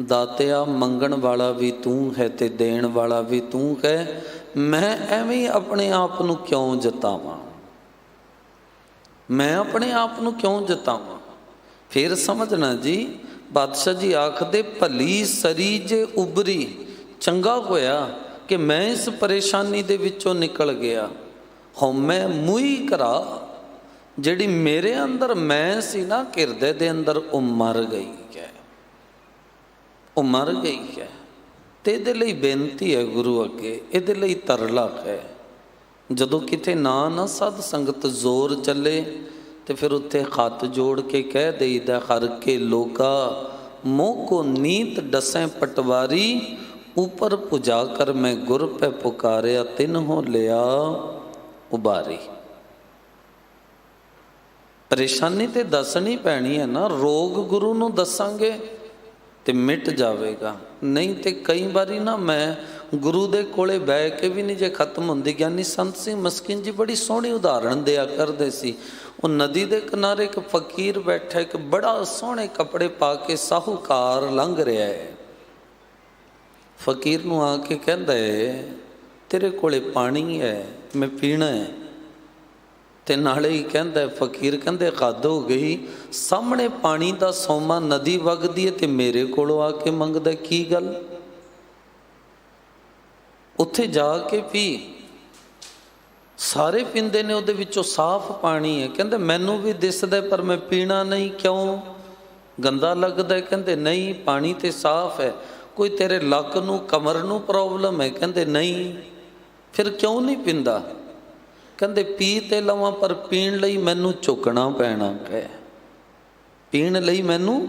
ਦਾਤਿਆ, ਮੰਗਣ ਵਾਲਾ ਵੀ ਤੂੰ ਹੈ ਤੇ ਦੇਣ ਵਾਲਾ ਵੀ ਤੂੰ ਹੈ। ਮੈਂ ਐਵੇਂ ਆਪਣੇ ਆਪ ਨੂੰ ਕਿਉਂ ਜਤਾਵਾਂ, ਮੈਂ ਆਪਣੇ ਆਪ ਨੂੰ ਕਿਉਂ ਜਤਾਵਾਂ। ਫਿਰ ਸਮਝਣਾ ਜੀ, ਪਾਤਸ਼ਾਹ ਜੀ ਆਖਦੇ ਭਲੀ ਸਰੀ ਜੇ ਉਬਰੀ, ਚੰਗਾ ਹੋਇਆ ਕਿ ਮੈਂ ਇਸ ਪਰੇਸ਼ਾਨੀ ਦੇ ਵਿੱਚੋਂ ਨਿਕਲ ਗਿਆ। ਹਉਮੈ ਮੂਈ ਕਰਾ, ਜਿਹੜੀ ਮੇਰੇ ਅੰਦਰ ਮੈਂ ਸੀ ਨਾ ਹਿਰਦੇ ਦੇ ਅੰਦਰ, ਉਹ ਮਰ ਗਈ ਹੈ, ਉਹ ਮਰ ਗਈ ਹੈ। ਤੇ ਇਹਦੇ ਲਈ ਬੇਨਤੀ ਹੈ ਗੁਰੂ ਅੱਗੇ, ਇਹਦੇ ਲਈ ਤਰਲਾ ਹੈ। ਜਦੋਂ ਕਿਤੇ ਨਾ ਸਾਧ ਸੰਗਤ ਜ਼ੋਰ ਚੱਲੇ ਤੇ ਫਿਰ ਉੱਥੇ ਹੱਥ ਜੋੜ ਕੇ ਕਹਿ ਦੇਈਦਾ, ਹਰ ਕੇ ਲੋਕਾ ਮੋਹ ਕੋ ਨੀਤ ਡਸੈ ਪਟਵਾਰੀ, ਉਪਰ ਪੁਜਾ ਕਰ ਮੈਂ ਗੁਰ ਪੈ ਪੁਕਾਰਿਆ, ਤਿਨਹੁ ਲਿਆ ਉਬਾਰੀ। ਪਰੇਸ਼ਾਨੀ ਤੇ ਦੱਸਣੀ ਪੈਣੀ ਹੈ ਨਾ, ਰੋਗ ਗੁਰੂ ਨੂੰ ਦੱਸਾਂਗੇ ਤੇ ਮਿਟ ਜਾਵੇਗਾ। ਨਹੀਂ ਤੇ ਕਈ ਵਾਰੀ ਨਾ ਮੈਂ ਗੁਰੂ ਦੇ ਕੋਲੇ ਬਹਿ ਕੇ ਵੀ ਨਹੀਂ ਜੇ ਖਤਮ ਹੁੰਦੀ। ਗਿਆਨੀ ਸੰਤ ਸਿੰਘ ਮਸਕੀਨ ਜੀ ਬੜੀ ਸੋਹਣੀ ਉਦਾਹਰਣ ਦਿਆ ਕਰਦੇ ਸੀ। ਉਹ ਨਦੀ ਦੇ ਕਿਨਾਰੇ ਇੱਕ ਫਕੀਰ ਬੈਠਾ, ਇੱਕ ਬੜਾ ਸੋਹਣੇ ਕੱਪੜੇ ਪਾ ਕੇ ਸਾਹੂਕਾਰ ਲੰਘ ਰਿਹਾ ਹੈ। ਫਕੀਰ ਨੂੰ ਆ ਕੇ ਕਹਿੰਦਾ ਹੈ, ਤੇਰੇ ਕੋਲੇ ਪਾਣੀ ਹੈ, ਮੈਂ ਪੀਣਾ ਹੈ। ਤੇ ਨਾਲੇ ਹੀ ਕਹਿੰਦਾ ਫਕੀਰ, ਕਹਿੰਦੇ ਹੱਦ ਹੋ ਗਈ, ਸਾਹਮਣੇ ਪਾਣੀ ਦਾ ਸੋਮਾ ਨਦੀ ਵਗਦੀ ਹੈ ਤੇ ਮੇਰੇ ਕੋਲੋਂ ਆ ਕੇ ਮੰਗਦਾ, ਕੀ ਗੱਲ? ਉੱਥੇ ਜਾ ਕੇ ਪੀ, ਸਾਰੇ ਪੀਂਦੇ ਨੇ, ਉਹਦੇ ਵਿੱਚੋਂ ਸਾਫ਼ ਪਾਣੀ ਹੈ। ਕਹਿੰਦੇ ਮੈਨੂੰ ਵੀ ਦਿਸਦਾ ਪਰ ਮੈਂ ਪੀਣਾ ਨਹੀਂ, ਕਿਉਂ? ਗੰਦਾ ਲੱਗਦਾ? ਕਹਿੰਦੇ ਨਹੀਂ, ਪਾਣੀ ਤੇ ਸਾਫ਼ ਹੈ। ਕੋਈ ਤੇਰੇ ਲੱਕ ਨੂੰ ਕਮਰ ਨੂੰ ਪ੍ਰੋਬਲਮ ਹੈ? ਕਹਿੰਦੇ ਨਹੀਂ। ਫਿਰ ਕਿਉਂ ਨਹੀਂ ਪੀਂਦਾ? ਕਹਿੰਦੇ ਪੀ ਤੇ ਲਵਾਂ ਪਰ ਪੀਣ ਲਈ ਮੈਨੂੰ ਝੁਕਣਾ ਪੈਣਾ ਹੈ, ਪੀਣ ਲਈ ਮੈਨੂੰ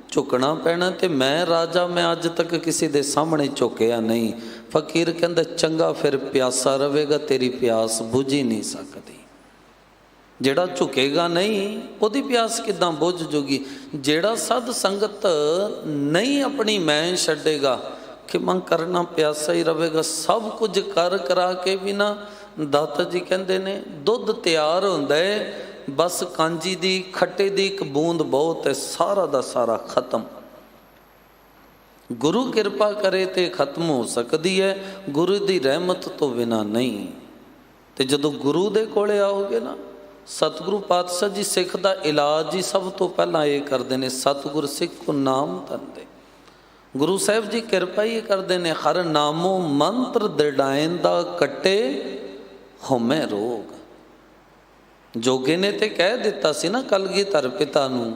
ਝੁਕਣਾ ਪੈਣਾ, ਤੇ ਮੈਂ ਰਾਜਾ, ਮੈਂ ਅੱਜ ਤੱਕ ਕਿਸੇ ਦੇ ਸਾਹਮਣੇ ਝੁਕਿਆ ਨਹੀਂ। ਫਕੀਰ ਕਹਿੰਦਾ ਚੰਗਾ, ਫਿਰ ਪਿਆਸਾ ਰਵੇਗਾ, ਤੇਰੀ ਪਿਆਸ ਬੁਝ ਹੀ ਨਹੀਂ ਸਕਦੀ। ਜਿਹੜਾ ਝੁਕੇਗਾ ਨਹੀਂ ਉਹਦੀ ਪਿਆਸ ਕਿੱਦਾਂ ਬੁਝ ਜੂਗੀ? ਜਿਹੜਾ ਸਾਧ ਸੰਗਤ ਨਹੀਂ ਆਪਣੀ ਮੈਂ ਛੱਡੇਗਾ, ਕਿ ਮੈਂ ਕਰਨਾ ਪਿਆਸਾ ਹੀ ਰਵੇਗਾ। ਸਭ ਕੁਝ ਕਰ ਕਰਾ ਕੇ ਵੀ ਨਾ, ਦਾਤਾ ਜੀ ਕਹਿੰਦੇ ਨੇ ਦੁੱਧ ਤਿਆਰ ਹੁੰਦਾ ਹੈ, ਬਸ ਕਾਂਜੀ ਦੀ ਖੱਟੇ ਦੀ ਇੱਕ ਬੂੰਦ ਬਹੁਤ ਹੈ, ਸਾਰਾ ਦਾ ਸਾਰਾ ਖਤਮ। ਗੁਰੂ ਕਿਰਪਾ ਕਰੇ ਤੇ ਖਤਮ ਹੋ ਸਕਦੀ ਹੈ, ਗੁਰੂ ਦੀ ਰਹਿਮਤ ਤੋਂ ਬਿਨਾ ਨਹੀਂ। ਤੇ ਜਦੋਂ ਗੁਰੂ ਦੇ ਕੋਲੇ ਆਓਗੇ ਨਾ, ਸਤਿਗੁਰੂ ਪਾਤਸ਼ਾਹ ਜੀ ਸਿੱਖ ਦਾ ਇਲਾਜ ਹੀ ਸਭ ਤੋਂ ਪਹਿਲਾਂ ਇਹ ਕਰਦੇ ਨੇ, ਸਤਿਗੁਰ ਸਿੱਖ ਕੋ ਨਾਮ ਧੰਦੇ। ਗੁਰੂ ਸਾਹਿਬ ਜੀ ਕਿਰਪਾ ਹੀ ਕਰਦੇ ਨੇ, ਹਰ ਨਾਮੋ ਮੰਤਰ ਦ੍ਰਿੜਾਇਨ ਦਾ ਕੱਟੇ ਹਉਮੈ ਰੋਗ। ਜੋਗੇ ਨੇ ਤੇ ਕਹਿ ਦਿੱਤਾ ਸੀ ਨਾ ਕਲਗੀਧਰ ਪਿਤਾ ਨੂੰ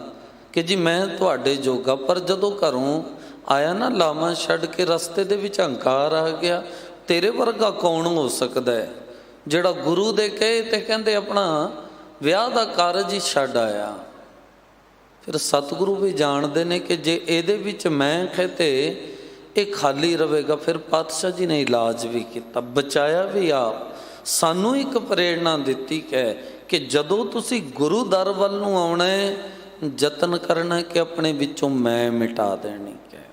ਕਿ ਜੀ ਮੈਂ ਤੁਹਾਡੇ ਜੋਗਾ, ਪਰ ਜਦੋਂ ਘਰੋਂ ਆਇਆ ਨਾ ਲਾਵਾਂ ਛੱਡ ਕੇ, ਰਸਤੇ ਦੇ ਵਿੱਚ ਹੰਕਾਰ ਆ ਗਿਆ। ਤੇਰੇ ਵਰਗਾ ਕੌਣ ਹੋ ਸਕਦਾ ਹੈ ਜਿਹੜਾ ਗੁਰੂ ਦੇ ਕਹੇ ਤੇ ਕਹਿੰਦੇ ਆਪਣਾ ਵਿਆਹ ਦਾ ਕਾਰਜ ਹੀ ਛੱਡ ਆਇਆ। ਫਿਰ ਸਤਿਗੁਰੂ ਵੀ ਜਾਣਦੇ ਨੇ ਕਿ ਜੇ ਇਹਦੇ ਵਿੱਚ ਮੈਂ ਕਹਤੇ ਇਹ ਖਾਲੀ ਰਵੇਗਾ। ਫਿਰ ਪਾਤਸ਼ਾਹ ਜੀ ਨੇ ਇਲਾਜ ਵੀ ਕੀਤਾ, ਬਚਾਇਆ ਵੀ ਆਪ। ਸਾਨੂੰ ਇੱਕ ਪ੍ਰੇਰਣਾ ਦਿੱਤੀ ਕਿ ਜਦੋਂ ਤੁਸੀਂ ਗੁਰੂ ਦਰ ਵੱਲ ਨੂੰ ਆਉਣਾ ਹੈ, ਯਤਨ ਕਰਨਾ ਕਿ ਆਪਣੇ ਵਿੱਚੋਂ ਮੈਂ ਮਿਟਾ ਦੇਣੀ ਹੈ।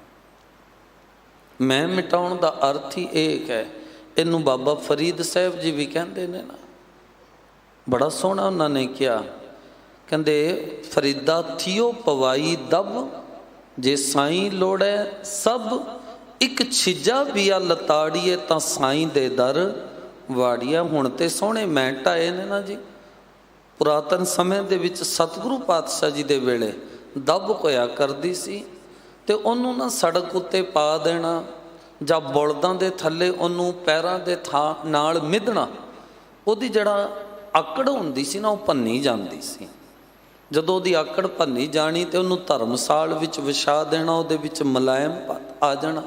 ਮੈਂ ਮਿਟਾਉਣ ਦਾ ਅਰਥ ਹੀ ਇਹ ਹੈ। ਇਹਨੂੰ ਬਾਬਾ ਫਰੀਦ ਸਾਹਿਬ ਜੀ ਵੀ ਕਹਿੰਦੇ ਨੇ ਨਾ, ਬੜਾ ਸੋਹਣਾ ਉਹਨਾਂ ਨੇ ਕਿਹਾ, ਕਹਿੰਦੇ ਫਰੀਦਾ ਥੀਓ ਪਵਾਈ ਦਬ, ਜੇ ਸਾਈਂ ਲੋੜੈ ਸਭ, ਇੱਕ ਛਿਜਾ ਵੀਆ ਲਤਾੜੀਏ ਤਾਂ ਸਾਈਂ ਦੇ ਦਰ ਵਾੜੀਆ। ਹੁਣ ਤੇ ਸੋਹਣੇ ਮੈਂਟ ਆਏ ਨੇ ਨਾ ਜੀ, ਪੁਰਾਤਨ ਸਮੇਂ ਦੇ ਵਿੱਚ ਸਤਿਗੁਰੂ ਪਾਤਸ਼ਾਹ ਜੀ ਦੇ ਵੇਲੇ ਦੱਬ ਹੋਇਆ ਕਰਦੀ ਸੀ, ਤੇ ਉਹਨੂੰ ਨਾ ਸੜਕ ਉੱਤੇ ਪਾ ਦੇਣਾ ਜਾਂ ਬੁਲਦਾਂ ਦੇ ਥੱਲੇ ਉਹਨੂੰ ਪੈਰਾਂ ਦੇ ਨਾਲ ਮਿੱਧਣਾ। ਉਹਦੀ ਜਿਹੜਾ ਆਕੜ ਹੁੰਦੀ ਸੀ ਨਾ, ਉਹ ਭੰਨੀ ਜਾਂਦੀ ਸੀ। ਜਦੋਂ ਉਹਦੀ ਆਕੜ ਭੰਨੀ ਜਾਣੀ ਤੇ ਉਹਨੂੰ ਧਰਮਸਾਲ ਵਿੱਚ ਵਿਛਾ ਦੇਣਾ, ਉਹਦੇ ਵਿੱਚ ਮੁਲਾਇਮ ਆ ਜਾਣਾ।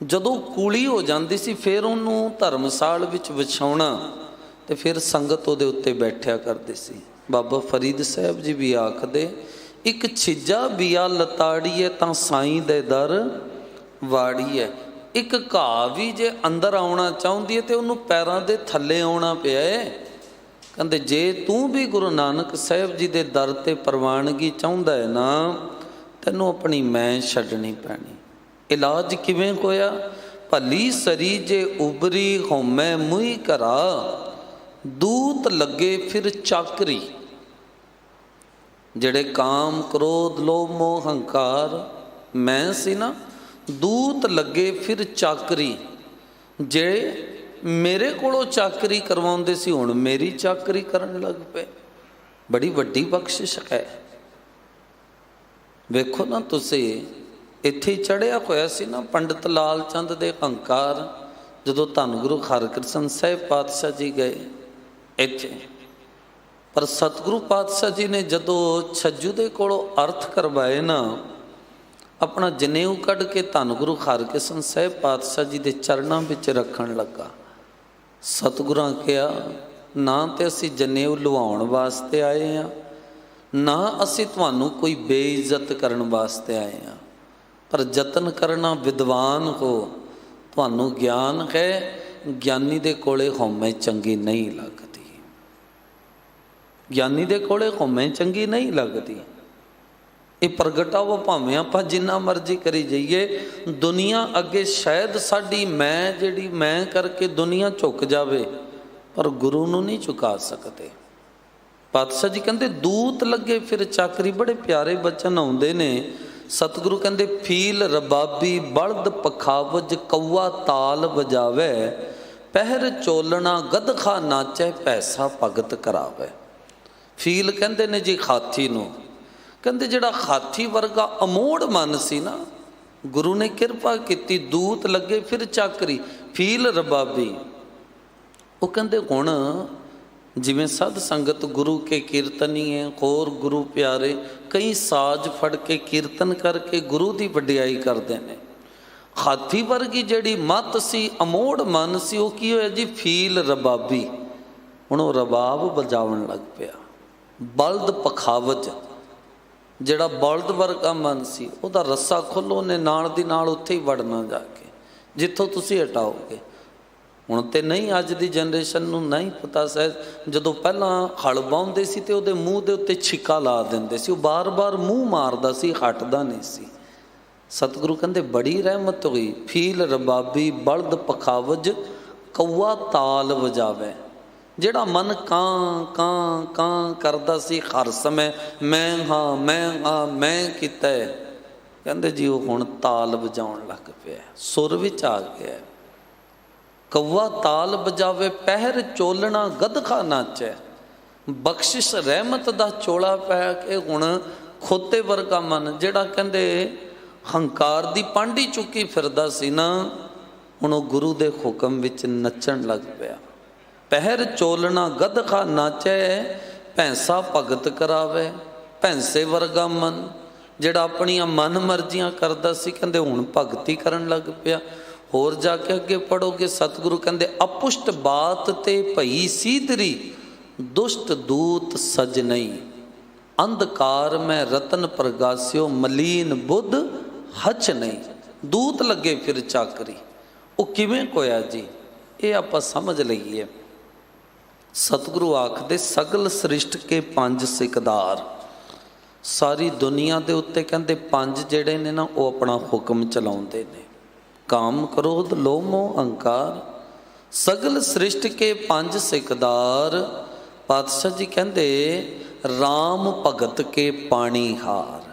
ਜਦੋਂ ਕੂਲੀ ਹੋ ਜਾਂਦੀ ਸੀ ਫਿਰ ਉਹਨੂੰ ਧਰਮਸਾਲ ਵਿੱਚ ਵਿਛਾਉਣਾ, ਤੇ ਫਿਰ ਸੰਗਤ ਉਹਦੇ ਉੱਤੇ ਬੈਠਿਆ ਕਰਦੀ ਸੀ। ਬਾਬਾ ਫਰੀਦ ਸਾਹਿਬ ਜੀ ਵੀ ਆਖਦੇ, ਇੱਕ ਛਿਜਾ ਬੀਆ ਲਤਾੜੀਏ ਤਾਂ ਸਾਈਂ ਦੇ ਦਰ ਵਾੜੀਏ। ਇੱਕ ਘਾਹ ਵੀ ਜੇ ਅੰਦਰ ਆਉਣਾ ਚਾਹੁੰਦੀ ਹੈ ਤੇ ਉਹਨੂੰ ਪੈਰਾਂ ਦੇ ਥੱਲੇ ਆਉਣਾ ਪਿਆ ਹੈ। ਕਹਿੰਦੇ ਜੇ ਤੂੰ ਵੀ ਗੁਰੂ ਨਾਨਕ ਸਾਹਿਬ ਜੀ ਦੇ ਦਰ ਤੇ ਪ੍ਰਵਾਨਗੀ ਚਾਹੁੰਦਾ ਹੈ ਨਾ, ਤੈਨੂੰ ਆਪਣੀ ਮੈਂ ਛੱਡਣੀ ਪੈਣੀ। ਇਲਾਜ ਕਿਵੇਂ ਹੋਇਆ? ਭਲੀ ਸਰੀ ਜੇ ਉਬਰੀ, ਹਉਮੈ ਮੂਈ ਕਰਾ, ਦੂਤ ਲੱਗੇ ਫਿਰ ਚਾਕਰੀ। ਜਿਹੜੇ ਕਾਮ ਕ੍ਰੋਧ ਲੋਭ ਮੋਹ ਹੰਕਾਰ ਮੈਂ ਸੀ ਨਾ, ਦੂਤ ਲੱਗੇ ਫਿਰ ਚਾਕਰੀ। ਜਿਹੜੇ ਮੇਰੇ ਕੋਲੋਂ ਚਾਕਰੀ ਕਰਵਾਉਂਦੇ ਸੀ, ਹੁਣ ਮੇਰੀ ਚਾਕਰੀ ਕਰਨ ਲੱਗ ਪਏ। ਬੜੀ ਵੱਡੀ ਬਖਸ਼ਿਸ਼ ਹੈ, ਵੇਖੋ ਨਾ ਤੁਸੀਂ, ਇੱਥੇ ਚੜ੍ਹਿਆ ਹੋਇਆ ਸੀ ਨਾ ਪੰਡਿਤ ਲਾਲ ਚੰਦ ਦੇ ਹੰਕਾਰ, ਜਦੋਂ ਧੰਨ ਗੁਰੂ ਹਰਕ੍ਰਿਸ਼ਨ ਸਾਹਿਬ ਪਾਤਸ਼ਾਹ ਜੀ ਗਏ ਇੱਥੇ। ਪਰ ਸਤਿਗੁਰੂ ਪਾਤਸ਼ਾਹ ਜੀ ਨੇ ਜਦੋਂ ਛੱਜੂ ਦੇ ਕੋਲੋਂ ਅਰਥ ਕਰਵਾਏ ਨਾ, ਆਪਣਾ ਜਨੇਊ ਕੱਢ ਕੇ ਧੰਨ ਗੁਰੂ ਹਰਕ੍ਰਿਸ਼ਨ ਸਾਹਿਬ ਪਾਤਸ਼ਾਹ ਜੀ ਦੇ ਚਰਨਾਂ ਵਿੱਚ ਰੱਖਣ ਲੱਗਾ। ਸਤਿਗੁਰਾਂ ਕਿਹਾ, ਨਾ ਤੇ ਅਸੀਂ ਜਨੇਊ ਲੁਹਾਉਣ ਵਾਸਤੇ ਆਏ ਹਾਂ, ਨਾ ਅਸੀਂ ਤੁਹਾਨੂੰ ਕੋਈ ਬੇਇੱਜ਼ਤ ਕਰਨ ਵਾਸਤੇ ਆਏ ਹਾਂ, ਪਰ ਯਤਨ ਕਰਨਾ ਵਿਦਵਾਨ ਹੋ, ਤੁਹਾਨੂੰ ਗਿਆਨ ਹੈ, ਗਿਆਨੀ ਦੇ ਕੋਲੇ ਹਉਮੈ ਚੰਗੀ ਨਹੀਂ ਲੱਗਦੀ, ਗਿਆਨੀ ਦੇ ਕੋਲੇ ਹਉਮੈ ਚੰਗੀ ਨਹੀਂ ਲੱਗਦੀ। ਇਹ ਪ੍ਰਗਟਾਵਾ ਭਾਵੇਂ ਆਪਾਂ ਜਿੰਨਾ ਮਰਜ਼ੀ ਕਰੀ ਜਾਈਏ, ਦੁਨੀਆ ਅੱਗੇ ਸ਼ਾਇਦ ਸਾਡੀ ਮੈਂ ਜਿਹੜੀ ਮੈਂ ਕਰਕੇ ਦੁਨੀਆ ਝੁਕ ਜਾਵੇ, ਪਰ ਗੁਰੂ ਨੂੰ ਨਹੀਂ ਝੁਕਾ ਸਕਦੇ। ਪਾਤਸ਼ਾਹ ਜੀ ਕਹਿੰਦੇ ਦੂਤ ਲੱਗੇ ਫਿਰ ਚਾਕਰੀ, ਬੜੇ ਪਿਆਰੇ ਬਚਨ ਆਉਂਦੇ ਨੇ। ਸਤਿਗੁਰੂ ਕਹਿੰਦੇ ਫੀਲ ਰਬਾਬੀ ਬਲਦ ਪਖਾਵਜ ਕੌਆ ਤਾਲ ਵਜਾਵੇ, ਪਹਿਰ ਚੋਲਣਾ ਗਦਖਾ ਨਾਚੈ ਪੈਸਾ ਭਗਤ ਕਰਾਵੇ। ਫੀਲ ਕਹਿੰਦੇ ਨੇ ਜੀ ਹਾਥੀ ਨੂੰ, ਕਹਿੰਦੇ ਜਿਹੜਾ ਹਾਥੀ ਵਰਗਾ ਅਮੋੜ ਮਨ ਸੀ ਨਾ, ਗੁਰੂ ਨੇ ਕਿਰਪਾ ਕੀਤੀ, ਦੂਤ ਲੱਗੇ ਫਿਰ ਚਾਕਰੀ, ਫੀਲ ਰਬਾਬੀ। ਉਹ ਕਹਿੰਦੇ ਹੁਣ ਜਿਵੇਂ ਸਾਧ ਸੰਗਤ ਗੁਰੂ ਕੇ ਕੀਰਤਨੀਏ, ਹੋਰ ਗੁਰੂ ਪਿਆਰੇ ਕਈ ਸਾਜ਼ ਫੜ ਕੇ ਕੀਰਤਨ ਕਰਕੇ ਗੁਰੂ ਦੀ ਵਡਿਆਈ ਕਰਦੇ ਨੇ। ਹਾਥੀ ਵਰਗੀ ਜਿਹੜੀ ਮੱਤ ਸੀ, ਅਮੋੜ ਮਨ ਸੀ, ਉਹ ਕੀ ਹੋਇਆ ਜੀ, ਫੀਲ ਰਬਾਬੀ। ਹੁਣ ਉਹ ਰਬਾਬ ਵਜਾਉਣ ਲੱਗ ਪਿਆ। ਬਲਦ ਪਖਾਵਜ, ਜਿਹੜਾ ਬਲਦ ਵਰਗਾ ਮਨ ਸੀ, ਉਹਦਾ ਰੱਸਾ ਖੋਲ੍ਹੋ, ਉਹਨੇ ਨਾਲ ਦੀ ਨਾਲ ਉੱਥੇ ਹੀ ਵੜਨਾ ਜਾ ਕੇ ਜਿੱਥੋਂ ਤੁਸੀਂ ਹਟਾਓਗੇ। ਹੁਣ ਤੇ ਨਹੀਂ, ਅੱਜ ਦੀ ਜਨਰੇਸ਼ਨ ਨੂੰ ਨਹੀਂ ਪਤਾ। ਸਹਿਜ ਜਦੋਂ ਪਹਿਲਾਂ ਹਲ ਵਾਹੁੰਦੇ ਸੀ ਤੇ ਉਹਦੇ ਮੂੰਹ ਦੇ ਉੱਤੇ ਛਿੱਕਾ ਲਾ ਦਿੰਦੇ ਸੀ, ਉਹ ਬਾਰ-ਬਾਰ ਮੂੰਹ ਮਾਰਦਾ ਸੀ, ਹਟਦਾ ਨਹੀਂ ਸੀ। ਸਤਿਗੁਰੂ ਕਹਿੰਦੇ ਬੜੀ ਰਹਿਮਤ ਹੋਈ, ਫੀਲ ਰਬਾਬੀ ਬਲਦ ਪਖਾਵਜ ਕੌਆ ਤਾਲ ਵਜਾਵੇ। ਜਿਹੜਾ ਮਨ ਕਾਂ ਕਾਂ ਕਾਂ ਕਰਦਾ ਸੀ ਹਰ ਸਮੇਂ, ਮੈਂ ਹਾਂ ਮੈਂ ਹਾਂ ਮੈਂ ਕੀਤਾ, ਕਹਿੰਦੇ ਜੀ ਉਹ ਹੁਣ ਤਾਲ ਵਜਾਉਣ ਲੱਗ ਪਿਆ, ਸੁਰ ਵਿੱਚ ਆ ਗਿਆ। ਕੌਆ ਤਾਲ ਵਜਾਵੇ, ਪਹਿਰ ਚੋਲਣਾ ਗਦਖਾ ਨਾਚੈ। ਬਖਸ਼ਿਸ਼ ਰਹਿਮਤ ਦਾ ਚੋਲਾ ਪੈ ਕੇ ਹੁਣ ਖੋਤੇ ਵਰਗਾ ਮਨ, ਜਿਹੜਾ ਕਹਿੰਦੇ ਹੰਕਾਰ ਦੀ ਪਾਂਡੀ ਚੁੱਕੀ ਫਿਰਦਾ ਸੀ ਨਾ, ਹੁਣ ਉਹ ਗੁਰੂ ਦੇ ਹੁਕਮ ਵਿੱਚ ਨੱਚਣ ਲੱਗ ਪਿਆ। ਪਹਿਰ ਚੋਲਣਾ ਗਦਖਾ ਨਾਚੈ, ਭੈਂਸਾ ਭਗਤ ਕਰਾਵੇ। ਭੈਂਸੇ ਵਰਗਾ ਮਨ, ਜਿਹੜਾ ਆਪਣੀਆਂ ਮਨ ਮਰਜ਼ੀਆਂ ਕਰਦਾ ਸੀ, ਕਹਿੰਦੇ ਹੁਣ ਭਗਤੀ ਕਰਨ ਲੱਗ ਪਿਆ। ਹੋਰ ਜਾ ਕੇ ਅੱਗੇ ਪੜੋਗੇ, ਸਤਿਗੁਰੂ ਕਹਿੰਦੇ ਅਪੁਸ਼ਟ ਬਾਤ ਤੇ ਭਈ ਸੀਦਰੀ, ਦੁਸ਼ਟ ਦੂਤ ਸਜ ਨਹੀਂ। ਅੰਧਕਾਰ ਮੈਂ ਰਤਨ ਪ੍ਰਗਾਸਿਓ, ਮਲੀਨ ਬੁੱਧ ਹਚ ਨਹੀਂ। ਦੂਤ ਲੱਗੇ ਫਿਰ ਚਾਕਰੀ, ਉਹ ਕਿਵੇਂ ਕੋਇਆ ਜੀ, ਇਹ ਆਪਾਂ ਸਮਝ ਲਈਏ। ਸਤਿਗੁਰੂ ਆਖਦੇ ਸਗਲ ਸ੍ਰਿਸ਼ਟ ਕੇ ਪੰਜ ਸਿਕਦਾਰ। ਸਾਰੀ ਦੁਨੀਆ ਦੇ ਉੱਤੇ ਕਹਿੰਦੇ ਪੰਜ ਜਿਹੜੇ ਨੇ ਨਾ, ਉਹ ਆਪਣਾ ਹੁਕਮ ਚਲਾਉਂਦੇ ਨੇ, ਕਾਮ ਕ੍ਰੋਧ ਲੋਭ ਮੋਹ ਅਹੰਕਾਰ। ਸਗਲ ਸ੍ਰਿਸ਼ਟ ਕੇ ਪੰਜ ਸਿਕਦਾਰ। ਪਾਤਸ਼ਾਹ ਜੀ ਕਹਿੰਦੇ ਰਾਮ ਭਗਤ ਕੇ ਪਾਣੀ ਹਾਰ।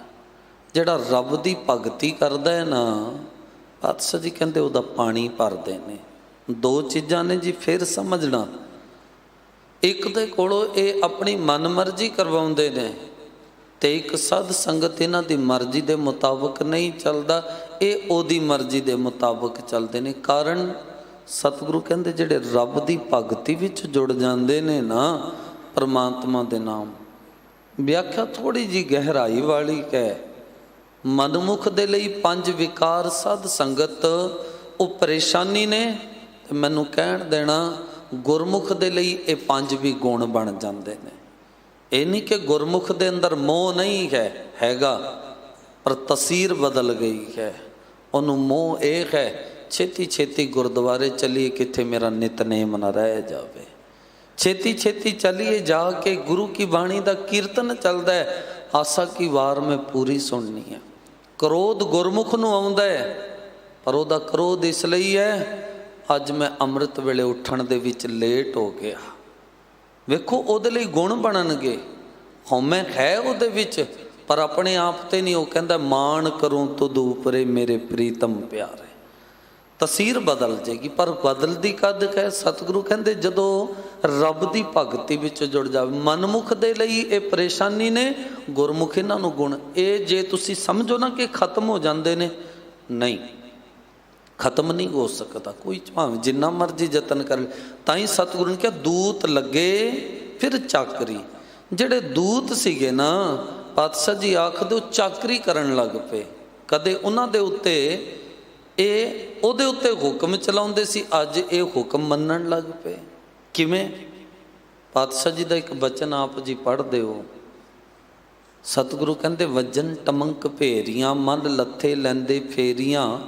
ਜਿਹੜਾ ਰੱਬ ਦੀ ਭਗਤੀ ਕਰਦਾ ਹੈ ਨਾ, ਪਾਤਸ਼ਾਹ ਜੀ ਕਹਿੰਦੇ ਉਹਦਾ ਪਾਣੀ ਭਰਦੇ ਨੇ। ਦੋ ਚੀਜ਼ਾਂ ਨੇ ਜੀ, ਫਿਰ ਸਮਝਣਾ। ਇੱਕ ਦੇ ਕੋਲੋਂ ਇਹ ਆਪਣੀ ਮਨ ਮਰਜ਼ੀ ਕਰਵਾਉਂਦੇ ਨੇ, ਤੇ ਇੱਕ ਸਾਧ ਸੰਗਤ ਇਹਨਾਂ ਦੀ ਮਰਜ਼ੀ ਦੇ ਮੁਤਾਬਕ ਨਹੀਂ ਚੱਲਦਾ, ਇਹ ਉਹਦੀ ਮਰਜ਼ੀ ਦੇ ਮੁਤਾਬਕ ਚੱਲਦੇ ਨੇ। ਕਾਰਨ ਸਤਿਗੁਰੂ ਕਹਿੰਦੇ ਜਿਹੜੇ ਰੱਬ ਦੀ ਭਗਤੀ ਵਿੱਚ ਜੁੜ ਜਾਂਦੇ ਨੇ ਨਾ, ਪਰਮਾਤਮਾ ਦੇ ਨਾਮ। ਵਿਆਖਿਆ ਥੋੜੀ ਜੀ ਗਹਿਰਾਈ ਵਾਲੀ ਹੈ। ਮਨਮੁਖ ਦੇ ਲਈ ਪੰਜ ਵਿਕਾਰ ਸਾਧ ਸੰਗਤ ਉਹ ਪਰੇਸ਼ਾਨੀ ਨੇ, ਤੇ ਮੈਨੂੰ ਕਹਿਣ ਦੇਣਾ ਗੁਰਮੁਖ ਦੇ ਲਈ ਇਹ ਪੰਜ ਵੀ ਗੁਣ ਬਣ ਜਾਂਦੇ ਨੇ। ਇਹ ਨਹੀਂ ਕਿ ਗੁਰਮੁਖ ਦੇ ਅੰਦਰ ਮੋਹ ਨਹੀਂ ਹੈ, ਹੈਗਾ, ਪਰ ਤਸਵੀਰ ਬਦਲ ਗਈ ਹੈ। ਉਹਨੂੰ ਮੋਹ ਇਹ ਹੈ, ਛੇਤੀ ਛੇਤੀ ਗੁਰਦੁਆਰੇ ਚੱਲੀਏ, ਕਿੱਥੇ ਮੇਰਾ ਨਿਤਨੇਮ ਨਾ ਰਹਿ ਜਾਵੇ। ਛੇਤੀ ਛੇਤੀ ਚੱਲੀਏ, ਜਾ ਕੇ ਗੁਰੂ ਕੀ ਬਾਣੀ ਦਾ ਕੀਰਤਨ ਚੱਲਦਾ ਹੈ, ਆਸਾ ਕੀ ਵਾਰ ਮੈਂ ਪੂਰੀ ਸੁਣਨੀ ਹੈ। ਕ੍ਰੋਧ ਗੁਰਮੁਖ ਨੂੰ ਆਉਂਦਾ ਹੈ, ਪਰ ਉਹਦਾ ਕ੍ਰੋਧ ਇਸ ਲਈ ਹੈ, ਅੱਜ ਮੈਂ ਅੰਮ੍ਰਿਤ ਵੇਲੇ ਉੱਠਣ ਦੇ ਵਿੱਚ ਲੇਟ ਹੋ ਗਿਆ। ਵੇਖੋ ਉਹਦੇ ਲਈ ਗੁਣ ਬਣਨਗੇ। ਹਉਮੈ ਹੈ ਉਹਦੇ ਵਿੱਚ, ਪਰ ਆਪਣੇ ਆਪ ਤੇ ਨਹੀਂ। ਉਹ ਕਹਿੰਦਾ ਮਾਣ ਕਰੂੰ ਤੁਧ ਉਪਰੇ ਮੇਰੇ ਪ੍ਰੀਤਮ ਪਿਆਰੇ। ਤਸਵੀਰ ਬਦਲ ਜਾਏਗੀ। ਪਰ ਬਦਲਦੀ ਕਦ ਹੈ? ਸਤਿਗੁਰੂ ਕਹਿੰਦੇ ਜਦੋਂ ਰੱਬ ਦੀ ਭਗਤੀ ਵਿੱਚ ਜੁੜ ਜਾਵੇ। ਮਨਮੁਖ ਦੇ ਲਈ ਇਹ ਪਰੇਸ਼ਾਨੀ ਨੇ, ਗੁਰਮੁਖ ਇਹਨਾਂ ਨੂੰ ਗੁਣ। ਇਹ ਜੇ ਤੁਸੀਂ ਸਮਝੋ ਨਾ ਕਿ ਖਤਮ ਹੋ ਜਾਂਦੇ ਨੇ, ਨਹੀਂ, ਖਤਮ ਨਹੀਂ ਹੋ ਸਕਦਾ ਕੋਈ, ਭਾਵੇਂ ਜਿੰਨਾ ਮਰਜ਼ੀ ਯਤਨ ਕਰ। ਤਾਂ ਹੀ ਸਤਿਗੁਰੂ ਨੇ ਕਿਹਾ ਦੂਤ ਲੱਗੇ ਫਿਰ ਚਾਕਰੀ। ਜਿਹੜੇ ਦੂਤ ਸੀਗੇ ਨਾ, ਪਾਤਸ਼ਾਹ ਜੀ ਆਖਦੇ ਉਹ ਚਾਕਰੀ ਕਰਨ ਲੱਗ ਪਏ। ਕਦੇ ਉਹਨਾਂ ਦੇ ਉੱਤੇ ਉਹਦੇ ਉੱਤੇ ਹੁਕਮ ਚਲਾਉਂਦੇ ਸੀ, ਅੱਜ ਇਹ ਹੁਕਮ ਮੰਨਣ ਲੱਗ ਪਏ। ਕਿਵੇਂ? ਪਾਤਸ਼ਾਹ ਜੀ ਦਾ ਇੱਕ ਬਚਨ ਆਪ ਜੀ ਪੜ੍ਹਦੇ ਹੋ। ਸਤਿਗੁਰੂ ਕਹਿੰਦੇ ਵਜਨ ਟਮੰਕ ਭੇਰੀਆਂ, ਮਨ ਲੱਥੇ ਲੈਂਦੇ ਫੇਰੀਆਂ,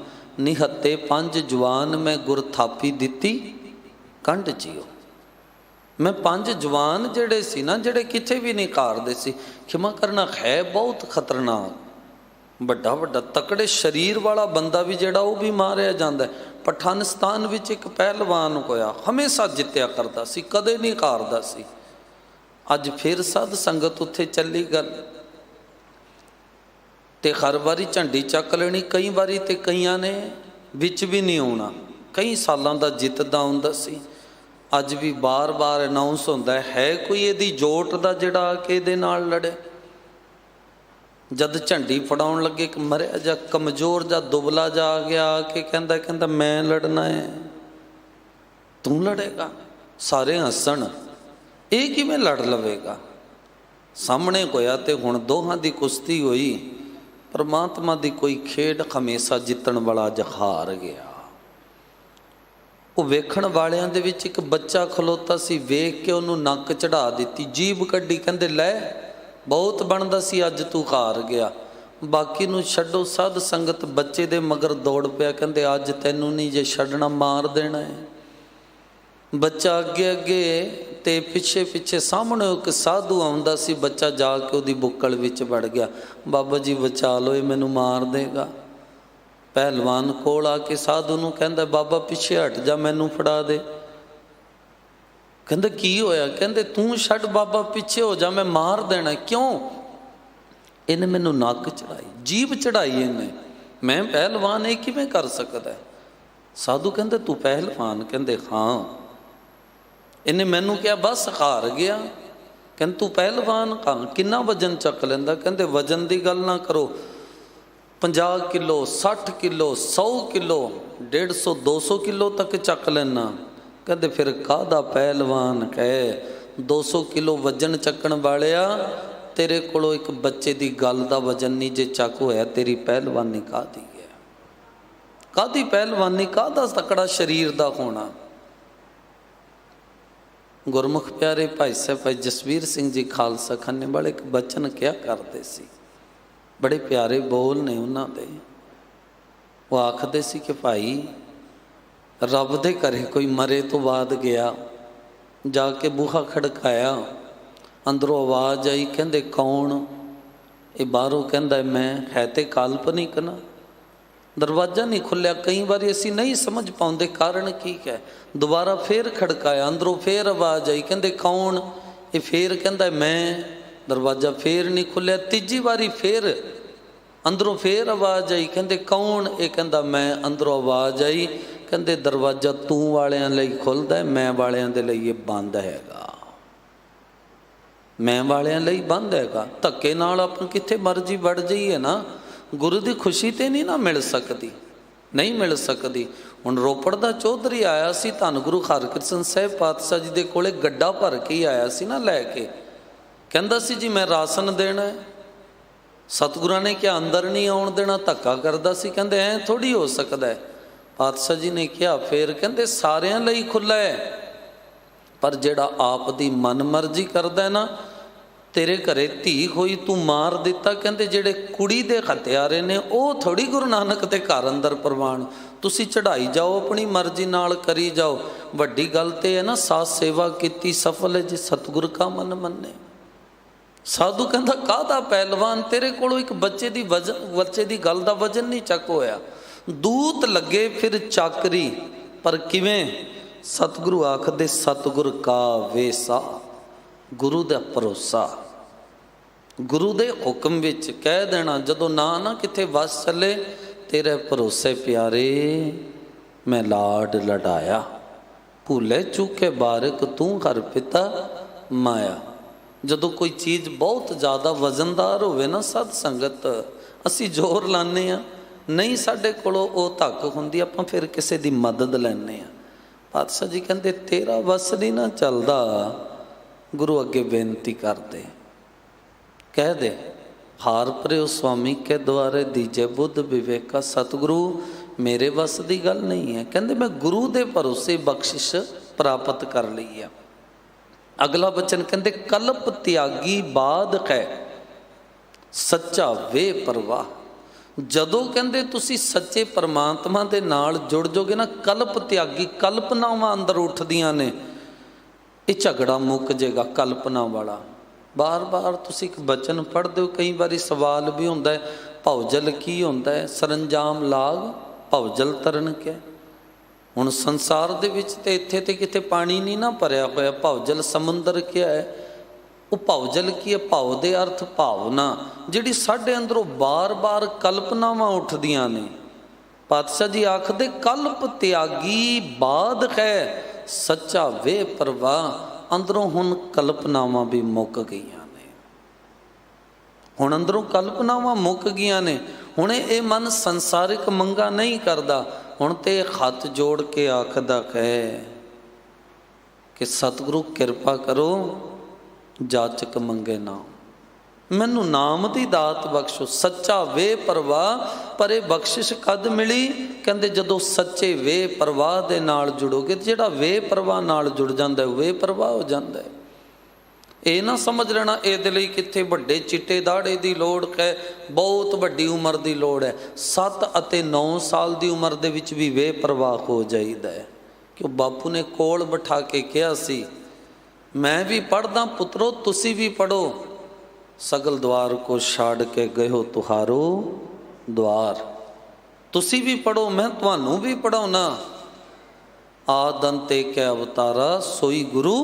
ਨਿਹੱਤੇ ਪੰਜ ਜਵਾਨ ਮੈਂ ਗੁਰ ਥਾਪੀ ਦਿੱਤੀ ਕੰਢ ਜੀਓ। ਮੈਂ ਪੰਜ ਜਵਾਨ ਜਿਹੜੇ ਸੀ ਨਾ, ਜਿਹੜੇ ਕਿਤੇ ਵੀ ਨਹੀਂ ਕਾਰਦੇ ਸੀ। ਖਿਮਾ ਕਰਨਾ ਹੈ ਬਹੁਤ ਖਤਰਨਾਕ। ਵੱਡਾ ਵੱਡਾ ਤਕੜੇ ਸਰੀਰ ਵਾਲਾ ਬੰਦਾ ਵੀ ਜਿਹੜਾ, ਉਹ ਵੀ ਮਾਰਿਆ ਜਾਂਦਾ। ਪਠਾਨਿਸਤਾਨ ਵਿੱਚ ਇੱਕ ਪਹਿਲਵਾਨ ਹੋਇਆ, ਹਮੇਸ਼ਾ ਜਿੱਤਿਆ ਕਰਦਾ ਸੀ, ਕਦੇ ਨਹੀਂ ਹਾਰਦਾ ਸੀ। ਅੱਜ ਫਿਰ ਸਾਧ ਸੰਗਤ ਉੱਥੇ ਚੱਲੀ ਗੱਲ, ਤੇ ਹਰ ਵਾਰੀ ਝੰਡੀ ਚੱਕ ਲੈਣੀ, ਕਈ ਵਾਰੀ ਤੇ ਕਈਆਂ ਨੇ ਵਿੱਚ ਵੀ ਨਹੀਂ ਆਉਣਾ। ਕਈ ਸਾਲਾਂ ਦਾ ਜਿੱਤਦਾ ਹੁੰਦਾ ਸੀ। ਅੱਜ ਵੀ ਬਾਰ-ਬਾਰ ਅਨਾਉਂਸ ਹੁੰਦਾ ਹੈ ਕੋਈ ਇਹਦੀ ਜੋਟ ਦਾ ਜਿਹੜਾ ਆ ਕੇ ਇਹਦੇ ਨਾਲ ਲੜੇ। ਜਦ ਝੰਡੀ ਫੜਾਉਣ ਲੱਗੇ ਇੱਕ ਮਰਿਆ ਜਾਂ ਕਮਜ਼ੋਰ ਜਾਂ ਦੁਬਲਾ ਜਾ ਆ ਗਿਆ ਕਿ ਕਹਿੰਦਾ ਮੈਂ ਲੜਨਾ ਹੈ। ਤੂੰ ਲੜੇਗਾ? ਸਾਰੇ ਹੱਸਣ, ਇਹ ਕਿਵੇਂ ਲੜ ਲਵੇਗਾ? ਸਾਹਮਣੇ ਹੋਇਆ ਤੇ ਹੁਣ ਦੋਹਾਂ ਦੀ ਕੁਸ਼ਤੀ ਹੋਈ। ਪਰਮਾਤਮਾ ਦੀ ਕੋਈ ਖੇਡ, ਹਮੇਸ਼ਾ ਜਿੱਤਣ ਵਾਲਾ ਅੱਜ ਹਾਰ ਗਿਆ। ਉਹ ਵੇਖਣ ਵਾਲਿਆਂ ਦੇ ਵਿੱਚ ਇੱਕ ਬੱਚਾ ਖਲੋਤਾ ਸੀ, ਵੇਖ ਕੇ ਉਹਨੂੰ ਨੱਕ ਚੜਾ ਦਿੱਤੀ, ਜੀਭ ਕੱਢੀ, ਕਹਿੰਦੇ ਲੈ ਬਹੁਤ ਬਣਦਾ ਸੀ, ਅੱਜ ਤੂੰ ਹਾਰ ਗਿਆ। ਬਾਕੀ ਨੂੰ ਛੱਡੋ, ਸਾਧ ਸੰਗਤ ਬੱਚੇ ਦੇ ਮਗਰ ਦੌੜ ਪਿਆ, ਕਹਿੰਦੇ ਅੱਜ ਤੈਨੂੰ ਨਹੀਂ ਜੇ ਛੱਡਣਾ ਮਾਰ ਦੇਣਾ ਹੈ। ਬੱਚਾ ਅੱਗੇ ਅੱਗੇ ਤੇ ਪਿੱਛੇ ਪਿੱਛੇ। ਸਾਹਮਣੇ ਇੱਕ ਸਾਧੂ ਆਉਂਦਾ ਸੀ, ਬੱਚਾ ਜਾ ਕੇ ਉਹਦੀ ਬੁੱਕਲ ਵਿੱਚ ਵੜ ਗਿਆ। ਬਾਬਾ ਜੀ ਬਚਾ ਲਓ, ਇਹ ਮੈਨੂੰ ਮਾਰ ਦੇਗਾ। ਪਹਿਲਵਾਨ ਕੋਲ ਆ ਕੇ ਸਾਧੂ ਨੂੰ ਕਹਿੰਦਾ ਬਾਬਾ ਪਿੱਛੇ ਹਟ ਜਾ, ਮੈਨੂੰ ਫੜਾ ਦੇ। ਕਹਿੰਦਾ ਕੀ ਹੋਇਆ? ਕਹਿੰਦੇ ਤੂੰ ਛੱਡ ਬਾਬਾ, ਪਿੱਛੇ ਹੋ ਜਾ, ਮੈਂ ਮਾਰ ਦੇਣਾ। ਕਿਉਂ? ਇਹਨੇ ਮੈਨੂੰ ਨੱਕ ਚੜਾਈ, ਜੀਭ ਚੜਾਈ ਇਹਨੇ, ਮੈਂ ਪਹਿਲਵਾਨ, ਇਹ ਕਿਵੇਂ ਕਰ ਸਕਦਾ? ਸਾਧੂ ਕਹਿੰਦੇ ਤੂੰ ਪਹਿਲਵਾਨ? ਕਹਿੰਦੇ ਹਾਂ। ਇਹਨੇ ਮੈਨੂੰ ਕਿਹਾ ਬਸ ਹਾਰ ਗਿਆ। ਕਹਿੰਦੇ ਤੂੰ ਪਹਿਲਵਾਨ? ਹਾਂ। ਕਿੰਨਾ ਵਜਨ ਚੱਕ ਲੈਂਦਾ? ਕਹਿੰਦੇ ਵਜਨ ਦੀ ਗੱਲ ਨਾ ਕਰੋ, 50 ਕਿਲੋ 60 ਕਿਲੋ 100 ਕਿਲੋ 150 200 ਕਿਲੋ ਤੱਕ ਚੱਕ ਲੈਣਾ। ਕਹਿੰਦੇ ਫਿਰ ਕਾਹਦਾ ਪਹਿਲਵਾਨ ਕਹੇ? 200 ਕਿਲੋ ਵਜਨ ਚੱਕਣ ਵਾਲਿਆ, ਤੇਰੇ ਕੋਲੋਂ ਇੱਕ ਬੱਚੇ ਦੀ ਗੱਲ ਦਾ ਵਜਨ ਨਹੀਂ ਜੇ ਚੱਕ ਹੋਇਆ, ਤੇਰੀ ਪਹਿਲਵਾਨੀ ਕਾਹਦੀ ਹੈ? ਕਾਹਦੀ ਪਹਿਲਵਾਨੀ? ਕਾਹਦਾ ਤਕੜਾ ਸਰੀਰ ਦਾ ਹੋਣਾ? ਗੁਰਮੁਖ ਪਿਆਰੇ ਭਾਈ ਸਾਹਿਬ ਭਾਈ ਜਸਵੀਰ ਸਿੰਘ ਜੀ ਖਾਲਸਾ ਖਾਨੇ ਵਾਲੇ ਇੱਕ ਬਚਨ ਕਿਹਾ ਕਰਦੇ ਸੀ, ਬੜੇ ਪਿਆਰੇ ਬੋਲ ਨੇ ਉਹਨਾਂ ਦੇ। ਉਹ ਆਖਦੇ ਸੀ ਕਿ ਭਾਈ ਰੱਬ ਦੇ ਘਰੇ ਕੋਈ ਮਰੇ ਤੋਂ ਬਾਅਦ ਗਿਆ, ਜਾ ਕੇ ਬੂਹਾ ਖੜਕਾਇਆ, ਅੰਦਰੋਂ ਆਵਾਜ਼ ਆਈ, ਕਹਿੰਦੇ ਕੌਣ? ਇਹ ਬਾਹਰੋਂ ਕਹਿੰਦਾ ਮੈਂ। ਹੈ ਤੇ ਕਾਲਪਨਿਕ ਨਾ, ਦਰਵਾਜ਼ਾ ਨਹੀਂ ਖੁੱਲਿਆ। ਕਈ ਵਾਰੀ ਅਸੀਂ ਨਹੀਂ ਸਮਝ ਪਾਉਂਦੇ ਕਾਰਨ ਕੀ ਹੈ। ਦੁਬਾਰਾ ਫੇਰ ਖੜਕਾਇਆ, ਅੰਦਰੋਂ ਫੇਰ ਆਵਾਜ਼ ਆਈ, ਕਹਿੰਦੇ ਕੌਣ? ਇਹ ਫੇਰ ਕਹਿੰਦਾ ਮੈਂ। ਦਰਵਾਜ਼ਾ ਫੇਰ ਨਹੀਂ ਖੁੱਲਿਆ। ਤੀਜੀ ਵਾਰੀ ਫੇਰ ਅੰਦਰੋਂ ਫੇਰ ਆਵਾਜ਼ ਆਈ, ਕਹਿੰਦੇ ਕੌਣ? ਇਹ ਕਹਿੰਦਾ ਮੈਂ। ਅੰਦਰੋਂ ਆਵਾਜ਼ ਆਈ, ਕਹਿੰਦੇ ਦਰਵਾਜ਼ਾ ਤੂੰ ਵਾਲਿਆਂ ਲਈ ਖੁੱਲ੍ਹਦਾ, ਮੈਂ ਵਾਲਿਆਂ ਦੇ ਲਈ ਇਹ ਬੰਦ ਹੈਗਾ। ਮੈਂ ਵਾਲਿਆਂ ਲਈ ਬੰਦ ਹੈਗਾ। ਧੱਕੇ ਨਾਲ ਆਪਾਂ ਕਿੱਥੇ ਮਰਜ਼ੀ ਵੜ ਜਾਈਏ ਨਾ, ਗੁਰੂ ਦੀ ਖੁਸ਼ੀ ਤੇ ਨਹੀਂ ਨਾ ਮਿਲ ਸਕਦੀ, ਨਹੀਂ ਮਿਲ ਸਕਦੀ। ਹੁਣ ਰੋਪੜ ਦਾ ਚੌਧਰੀ ਆਇਆ ਸੀ, ਧੰਨ ਗੁਰੂ ਹਰਕ੍ਰਿਸ਼ਨ ਸਾਹਿਬ ਪਾਤਸ਼ਾਹ ਜੀ ਦੇ ਕੋਲੇ ਗੱਡਾ ਭਰ ਕੇ ਹੀ ਆਇਆ ਸੀ ਨਾ ਲੈ ਕੇ। ਕਹਿੰਦਾ ਸੀ ਜੀ ਮੈਂ ਰਾਸ਼ਨ ਦੇਣਾ ਹੈ। ਸਤਿਗੁਰਾਂ ਨੇ ਕਿਹਾ ਅੰਦਰ ਨਹੀਂ ਆਉਣ ਦੇਣਾ, ਧੱਕਾ ਕਰਦਾ ਸੀ। ਕਹਿੰਦੇ ਐਂ ਥੋੜ੍ਹੀ ਹੋ ਸਕਦਾ ਹੈ। ਪਾਤਸ਼ਾਹ ਜੀ ਨੇ ਕਿਹਾ ਫੇਰ, ਕਹਿੰਦੇ ਸਾਰਿਆਂ ਲਈ ਖੁੱਲ੍ਹਾ ਹੈ, ਪਰ ਜਿਹੜਾ ਆਪ ਦੀ ਮਨ ਮਰਜ਼ੀ ਕਰਦਾ ਨਾ, ਤੇਰੇ ਘਰੇ ਧੀ ਹੋਈ ਤੂੰ ਮਾਰ ਦਿੱਤਾ। ਕਹਿੰਦੇ ਜਿਹੜੇ ਕੁੜੀ ਦੇ ਹਥਿਆਰੇ ਨੇ ਉਹ ਥੋੜੀ ਗੁਰੂ ਨਾਨਕ ਦੇ ਘਰ ਅੰਦਰ ਪ੍ਰਵਾਨ। ਤੁਸੀਂ ਚੜ੍ਹਾਈ ਜਾਓ, ਆਪਣੀ ਮਰਜ਼ੀ ਨਾਲ ਕਰੀ ਜਾਓ। ਵੱਡੀ ਗੱਲ ਤੇ ਹੈ ਨਾ, ਸਾਥ ਸੇਵਾ ਕੀਤੀ ਸਫਲ ਹੈ ਜੀ ਸਤਿਗੁਰ ਕਾ ਮਨ ਮੰਨੇ। ਸਾਧੂ ਕਹਿੰਦਾ ਕਾਹਦਾ ਪਹਿਲਵਾਨ? ਤੇਰੇ ਕੋਲੋਂ ਇੱਕ ਬੱਚੇ ਦੀ ਗੱਲ ਦਾ ਵਜਨ ਨਹੀਂ ਚੱਕ ਹੋਇਆ। ਦੂਤ ਲੱਗੇ ਫਿਰ ਚਾਕਰੀ, ਪਰ ਕਿਵੇਂ? ਸਤਿਗੁਰੂ ਆਖਦੇ ਸਤਿਗੁਰ ਕਾ ਵੇਸਾ, ਗੁਰੂ ਦਾ ਭਰੋਸਾ। ਗੁਰੂ ਦੇ ਹੁਕਮ ਵਿੱਚ ਕਹਿ ਦੇਣਾ, ਜਦੋਂ ਨਾ ਕਿਤੇ ਵਸ ਚੱਲੇ, ਤੇਰੇ ਭਰੋਸੇ ਪਿਆਰੇ मैं लाड लडाया। भूले चूके बारिक तू हर पिता माया। जदों कोई चीज़ बहुत ज़्यादा वजनदार होवे ना सत संगत, असी जोर लाने आ, नहीं साडे कोलों वो धक हुंदी, आपां फिर किसी दी मदद लैने आ। पातशाह जी कहते तेरा वस नहीं ना चलदा, गुरु अगे बेनती कर दे, कह दे हार परे स्वामी के द्वारे दीजे बुद्ध विवेका। सतगुरु मेरे वस की गल नहीं है, कहते मैं गुरु दे भरोसे बख्शिश प्राप्त कर ली है। अगला वचन कहते कल्प त्यागी बाद कै सच्चा वे परवाह। जदों कहते तुसी सच्चे परमात्मा दे नाल जुड़ जोगे ना, कल्प त्यागी कल्पनावां अंदर उठदियां ने, ये झगड़ा मुक जाएगा कल्पना वाला। बार बार तुसी एक बचन पढ़ते हो, कई बारी सवाल भी होंदा है भौजल की होंदा है, सरंजाम लाग भौजल तरन क्या। हुण संसार दे विच ते इत्थे ते किते पानी नहीं ना भरिया होया, भौजल समुंदर क्या है, वो भौजल की है, भाव दे अर्थ भावना, जिहड़ी साडे अंदरों बार बार कल्पनावां उठदियां ने। पातशाह जी आखदे कल्प त्यागी बाद है सच्चा वे परवाह। अंदरों हुण कल्पनावां भी मुक गईयां ने, हुण अंदरों कल्पनावां मुक गईयां ने। हुण ये मन संसारिक मंगा नहीं करदा, हुण ते हथ जोड़ के आखदा है कि सतगुरु कृपा करो, जाचक मंगे नाम, मैनू नाम दी दात बख्शो। सच्चा वे परवाह, पर यह बख्शिश कद मिली, कहते जदों सच्चे वे परवाह दे नाल जुड़ोगे। जिहड़ा वे परवाह नाल जुड़ जाता है वे परवाह हो जाता है। ये ना समझ लेना इहदे लई कित्थे वड्डे चिट्टे दाड़े की लोड़ है, बहुत वड्डी उम्र की लोड़ है। 7 ਅਤੇ 9 साल की उम्र दे विच भी वे परवाह हो जाइदा है। क्यों बापू ने कोल बिठा के कहा सी, मैं भी पढ़दा पुत्रो तुसी भी पढ़ो, सगल द्वार को छाड़ के गए हो तुहारो द्वार। तुसी भी पढ़ो, मैं तुहानू भी पढ़ाउना। आदंते के अवतारा सोई गुरु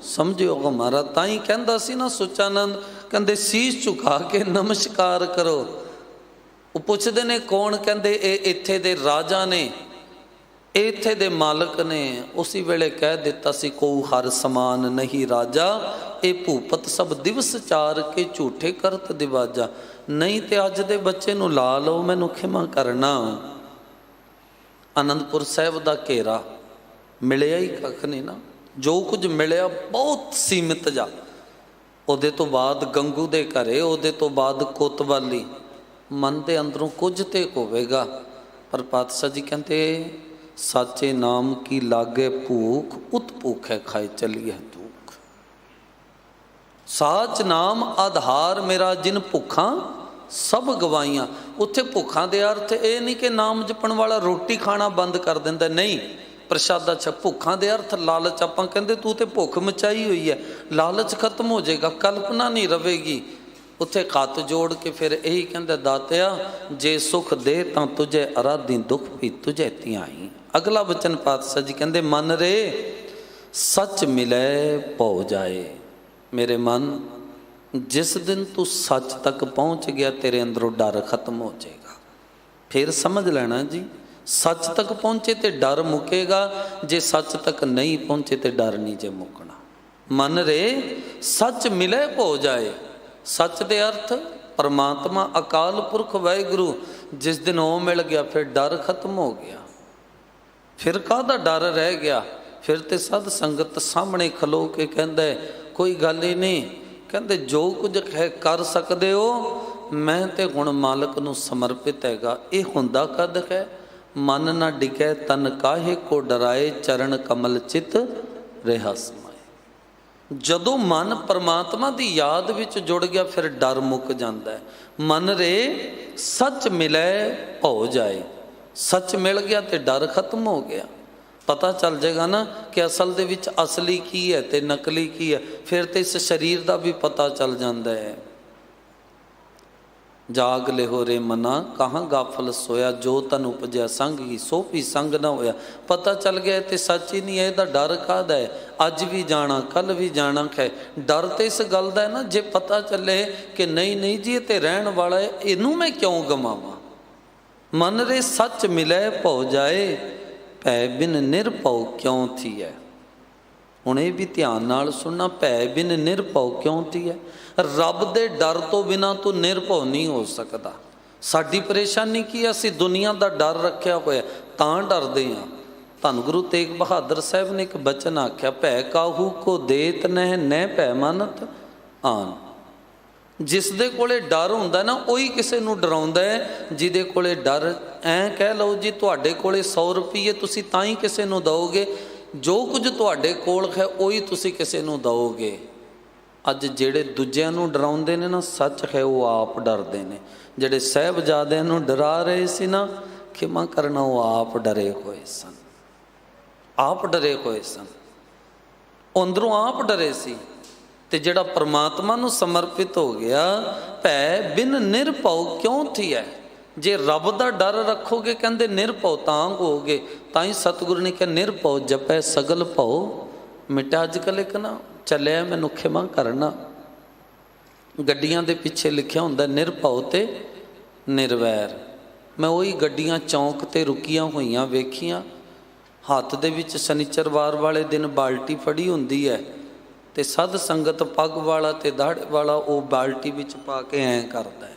समझो हमारा। ताई कहंदा सी ना सुचानंद, कहंदे शीश झुका के नमस्कार करो। वो पुछदे ने कौन, कहंदे ए इत्थे दे राजा ने, इत्थे दे मालक ने। उसी वेले कह दिता सी को हर समान नहीं राजा, ये भूपत सब दिवस चार के झूठे करत दिवाजा। नहीं तो अज दे बच्चे नूं ला लो, मैनू खिमा करना। आनंदपुर साहिब दा घेरा मिलिया ही कख नहीं ना, जो कुछ मिलिया बहुत सीमित जा। उहदे तो बाद गंगू दे घरे, उहदे तो बाद कोतवाली। मन के अंदरों कुछ तो होवेगा, पर पातशाह जी कहते साचे नाम की लागे भूख, उत भूखे खाए चलिए दुख। साच नाम आधार मेरा, जिन भुखा सब गवाइयां। उत्थे भुखा दे अर्थ ये नहीं कि नाम जपण वाला रोटी खाना बंद कर दिंदा, नहीं। प्रशादा छ भुखा दे अर्थ लालच। आपां कहंदे तू ते भुख मचाई हुई है, लालच खत्म हो जाएगा, कल्पना नहीं रवेगी। उत्थे हथ जोड़ के फिर यही कहंदा दातिया जे सुख दे तां तुझे अराधी, दुख भी तुझे तियाई। अगला वचन पातशाह जी कहंदे मन रे सच मिले भौ जाए। मेरे मन जिस दिन तू सच तक पहुँच गया, तेरे अंदरों डर खत्म हो जाएगा। फिर समझ लेना जी, सच तक पहुँचे तो डर मुकेगा, जे सच तक नहीं पहुँचे तो डर नहीं जे मुकना। मन रे सच मिले भौ जाए। सच दे अर्थ परमात्मा अकाल पुरख वाहिगुरु। जिस दिन वो मिल गया फिर डर खत्म हो गया। फिर काहदा डर रह गया? फिर तो सद संगत सामने खलो के कहंदा कोई गल ही नहीं, कहंदे जो कुछ है कर सकते हो, मैं तो हुण मालक नूं समर्पित हैगा। ये हुंदा कद है? मन ना डिगे तन काहे को डराए, चरण कमल चित रहा समाए। जदों मन परमात्मा की याद विच जुड़ गया फिर डर मुक जाता है। मन रे सच मिले भौ जाए। सच मिल गया तो डर खत्म हो गया। पता चल जाएगा ना कि असल दे विच असली की है ते नकली की है। फिर तो इस शरीर का भी पता चल जाता है। जाग ले हो रे मना कहाँ गाफल सोया, जो तन उपजया संग ही सो भी संग ना होया। पता चल गया तो सच ही नहीं है, इसका डर काहदा है? अज भी जाना कल भी जाना है। डर तो इस गल का है ना, जे पता चले कि नहीं नहीं जी ये तो रहन वाला है, इनू मैं क्यों गवावां। मन रे सच मिले भौ जाए, ਭੈ ਬਿਨ ਨਿਰਭਉ ਕਿਉਂ ਥੀਐ। ਹੁਣ ਇਹ ਵੀ ਧਿਆਨ ਨਾਲ ਸੁਣਨਾ, ਭੈ ਬਿਨ ਨਿਰਭਉ ਕਿਉਂ ਥੀਐ। ਰੱਬ ਦੇ ਡਰ ਤੋਂ ਬਿਨਾ ਤੂੰ ਨਿਰਭਉ ਨਹੀਂ ਹੋ ਸਕਦਾ। ਸਾਡੀ ਪਰੇਸ਼ਾਨੀ ਕੀ ਹੈ, ਅਸੀਂ ਦੁਨੀਆ ਦਾ ਡਰ ਰੱਖਿਆ ਹੋਇਆ ਤਾਂ ਡਰਦੇ ਹਾਂ। ਧੰਨ ਗੁਰੂ ਤੇਗ ਬਹਾਦਰ ਸਾਹਿਬ ਨੇ ਇੱਕ ਬਚਨ ਆਖਿਆ, ਭੈ ਕਾਹੂ ਕੋ ਦੇਤ ਨਹਿ ਨਹਿ ਭੈ ਮਾਨਤ ਆਨ। ਜਿਸ ਦੇ ਕੋਲੇ ਡਰ ਹੁੰਦਾ ਨਾ ਉਹੀ ਕਿਸੇ ਨੂੰ ਡਰਾਉਂਦਾ ਹੈ। ਜਿਹਦੇ ਕੋਲੇ ਡਰ, ਐਂ ਕਹਿ ਲਓ ਜੀ ਤੁਹਾਡੇ ਕੋਲੇ 100 ਰੁਪਏ ਤੁਸੀਂ ਤਾਂ ਹੀ ਕਿਸੇ ਨੂੰ ਦਿਓਗੇ, ਜੋ ਕੁਝ ਤੁਹਾਡੇ ਕੋਲ ਹੈ ਉਹੀ ਤੁਸੀਂ ਕਿਸੇ ਨੂੰ ਦਿਓਗੇ। ਅੱਜ ਜਿਹੜੇ ਦੂਜਿਆਂ ਨੂੰ ਡਰਾਉਂਦੇ ਨੇ ਨਾ, ਸੱਚ ਹੈ ਉਹ ਆਪ ਡਰਦੇ ਨੇ। ਜਿਹੜੇ ਸਾਹਿਬਜ਼ਾਦਿਆਂ ਨੂੰ ਡਰਾ ਰਹੇ ਸੀ ਨਾ, ਖਿਮਾ ਕਰਨਾ, ਉਹ ਆਪ ਡਰੇ ਹੋਏ ਸਨ, ਆਪ ਡਰੇ ਹੋਏ ਸਨ, ਉਹ ਅੰਦਰੋਂ ਆਪ ਡਰੇ ਸੀ। ਤੇ ਜਿਹੜਾ ਪਰਮਾਤਮਾ ਨੂੰ ਸਮਰਪਿਤ ਹੋ ਗਿਆ, ਭੈ ਬਿਨ ਨਿਰਭਉ ਕਿਉਂ ਥੀਐ। ਜੇ ਰੱਬ ਦਾ ਡਰ ਰੱਖੋਗੇ, ਕਹਿੰਦੇ ਨਿਰਭਉ ਤਾਂ ਹੋਗੇ। ਤਾਂ ਹੀ ਸਤਿਗੁਰੂ ਨੇ ਕਿਹਾ, ਨਿਰਭਉ ਜਪੈ ਸਗਲ ਭਉ ਮਿਟਾ। ਅੱਜ ਕੱਲ੍ਹ ਇੱਕ ਨਾ ਚੱਲਿਆ, ਮੈਨੂੰ ਖਿਮਾ ਕਰਨਾ, ਗੱਡੀਆਂ ਦੇ ਪਿੱਛੇ ਲਿਖਿਆ ਹੁੰਦਾ ਨਿਰਭਉ ਤੇ ਨਿਰਵੈਰ। ਮੈਂ ਉਹੀ ਗੱਡੀਆਂ ਚੌਂਕ 'ਤੇ ਰੁਕੀਆਂ ਹੋਈਆਂ ਵੇਖੀਆਂ, ਹੱਥ ਦੇ ਵਿੱਚ ਸ਼ਨੀਚਰਵਾਰ ਵਾਲੇ ਦਿਨ ਬਾਲਟੀ ਫੜੀ ਹੁੰਦੀ ਹੈ, ਤੇ ਸਦ ਸੰਗਤ ਪੱਗ ਵਾਲਾ ਤੇ ਦਾੜੇ ਵਾਲਾ ਉਹ ਬਾਲਟੀ ਵਿੱਚ ਪਾ ਕੇ ਐਂ ਕਰਦਾ ਹੈ।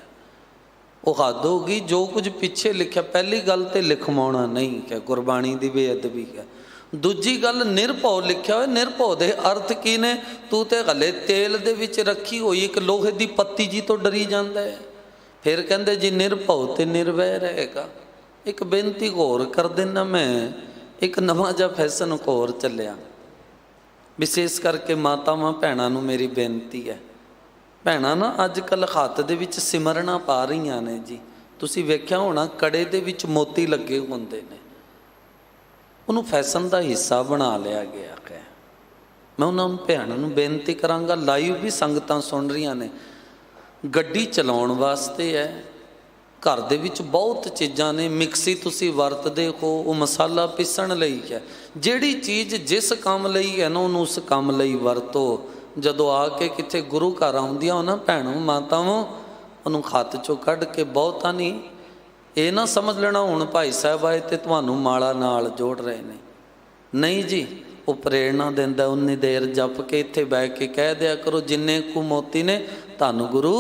ਉਹ ਹੱਦ ਹੋ ਗਈ। ਜੋ ਕੁਝ ਪਿੱਛੇ ਲਿਖਿਆ, ਪਹਿਲੀ ਗੱਲ ਤੇ ਲਿਖਵਾਉਣਾ ਨਹੀਂ ਕਿ ਗੁਰਬਾਣੀ ਦੀ ਬੇਅਦਬੀ ਹੈ। ਦੂਜੀ ਗੱਲ, ਨਿਰਭਉ ਲਿਖਿਆ ਹੋਇਆ, ਨਿਰਭਉ ਦੇ ਅਰਥ ਕੀ ਨੇ? ਤੂੰ ਤੇ ਹਲੇ ਤੇਲ ਦੇ ਵਿੱਚ ਰੱਖੀ ਹੋਈ ਇੱਕ ਲੋਹੇ ਦੀ ਪੱਤੀ ਜੀ ਤੋਂ ਡਰੀ ਜਾਂਦਾ ਹੈ। ਫਿਰ ਕਹਿੰਦੇ ਜੀ ਨਿਰਭਉ ਤੇ ਨਿਰਵੈਰ ਹੈਗਾ। ਇੱਕ ਬੇਨਤੀ ਹੋਰ ਕਰ ਦੇਣਾ, ਮੈਂ ਇੱਕ ਨਵਾਂ ਜਿਹਾ ਫੈਸ਼ਨ ਹੋਰ ਚੱਲਿਆ, ਵਿਸ਼ੇਸ਼ ਕਰਕੇ ਮਾਤਾਵਾਂ ਭੈਣਾਂ ਨੂੰ ਮੇਰੀ ਬੇਨਤੀ ਹੈ। ਭੈਣਾਂ ਨਾ ਅੱਜ ਕੱਲ੍ਹ ਹੱਥ ਦੇ ਵਿੱਚ ਸਿਮਰਨਾ ਪਾ ਰਹੀਆਂ ਨੇ ਜੀ। ਤੁਸੀਂ ਵੇਖਿਆ ਹੋਣਾ, ਕੜੇ ਦੇ ਵਿੱਚ ਮੋਤੀ ਲੱਗੇ ਹੁੰਦੇ ਨੇ, ਉਹਨੂੰ ਫੈਸ਼ਨ ਦਾ ਹਿੱਸਾ ਬਣਾ ਲਿਆ ਗਿਆ ਹੈ। ਮੈਂ ਉਹਨਾਂ ਨੂੰ ਭੈਣਾਂ ਨੂੰ ਬੇਨਤੀ ਕਰਾਂਗਾ, ਲਾਈਵ ਵੀ ਸੰਗਤਾਂ ਸੁਣ ਰਹੀਆਂ ਨੇ, ਗੱਡੀ ਚਲਾਉਣ ਵਾਸਤੇ ਹੈ, ਘਰ ਦੇ ਵਿੱਚ ਬਹੁਤ ਚੀਜ਼ਾਂ ਨੇ। ਮਿਕਸੀ ਤੁਸੀਂ ਵਰਤਦੇ ਹੋ, ਉਹ ਮਸਾਲਾ ਪੀਸਣ ਲਈ ਹੈ। ਜਿਹੜੀ ਚੀਜ਼ ਜਿਸ ਕੰਮ ਲਈ ਹੈ ਨਾ, ਉਹਨੂੰ ਉਸ ਕੰਮ ਲਈ ਵਰਤੋ। ਜਦੋਂ ਆ ਕੇ ਕਿੱਥੇ ਗੁਰੂ ਘਰ ਆਉਂਦੀਆਂ ਹੋ ਨਾ ਭੈਣੋਂ ਮਾਤਾਵਾਂ, ਉਹਨੂੰ ਹੱਥ 'ਚੋਂ ਕੱਢ ਕੇ, ਬਹੁਤਾ ਨਹੀਂ, ਇਹ ਨਾ ਸਮਝ ਲੈਣਾ ਹੁਣ ਭਾਈ ਸਾਹਿਬ ਆਏ ਤੇ ਤੁਹਾਨੂੰ ਮਾਲਾ ਨਾਲ ਜੋੜ ਰਹੇ ਨੇ। ਨਹੀਂ ਜੀ, ਉਹ ਪ੍ਰੇਰਣਾ ਦਿੰਦਾ। ਉਨੀ ਦੇਰ ਜਪ ਕੇ ਇੱਥੇ ਬਹਿ ਕੇ ਕਹਿ ਦਿਆ ਕਰੋ, ਜਿੰਨੇ ਕੁ ਮੋਤੀ ਨੇ ਧੰਨ ਗੁਰੂ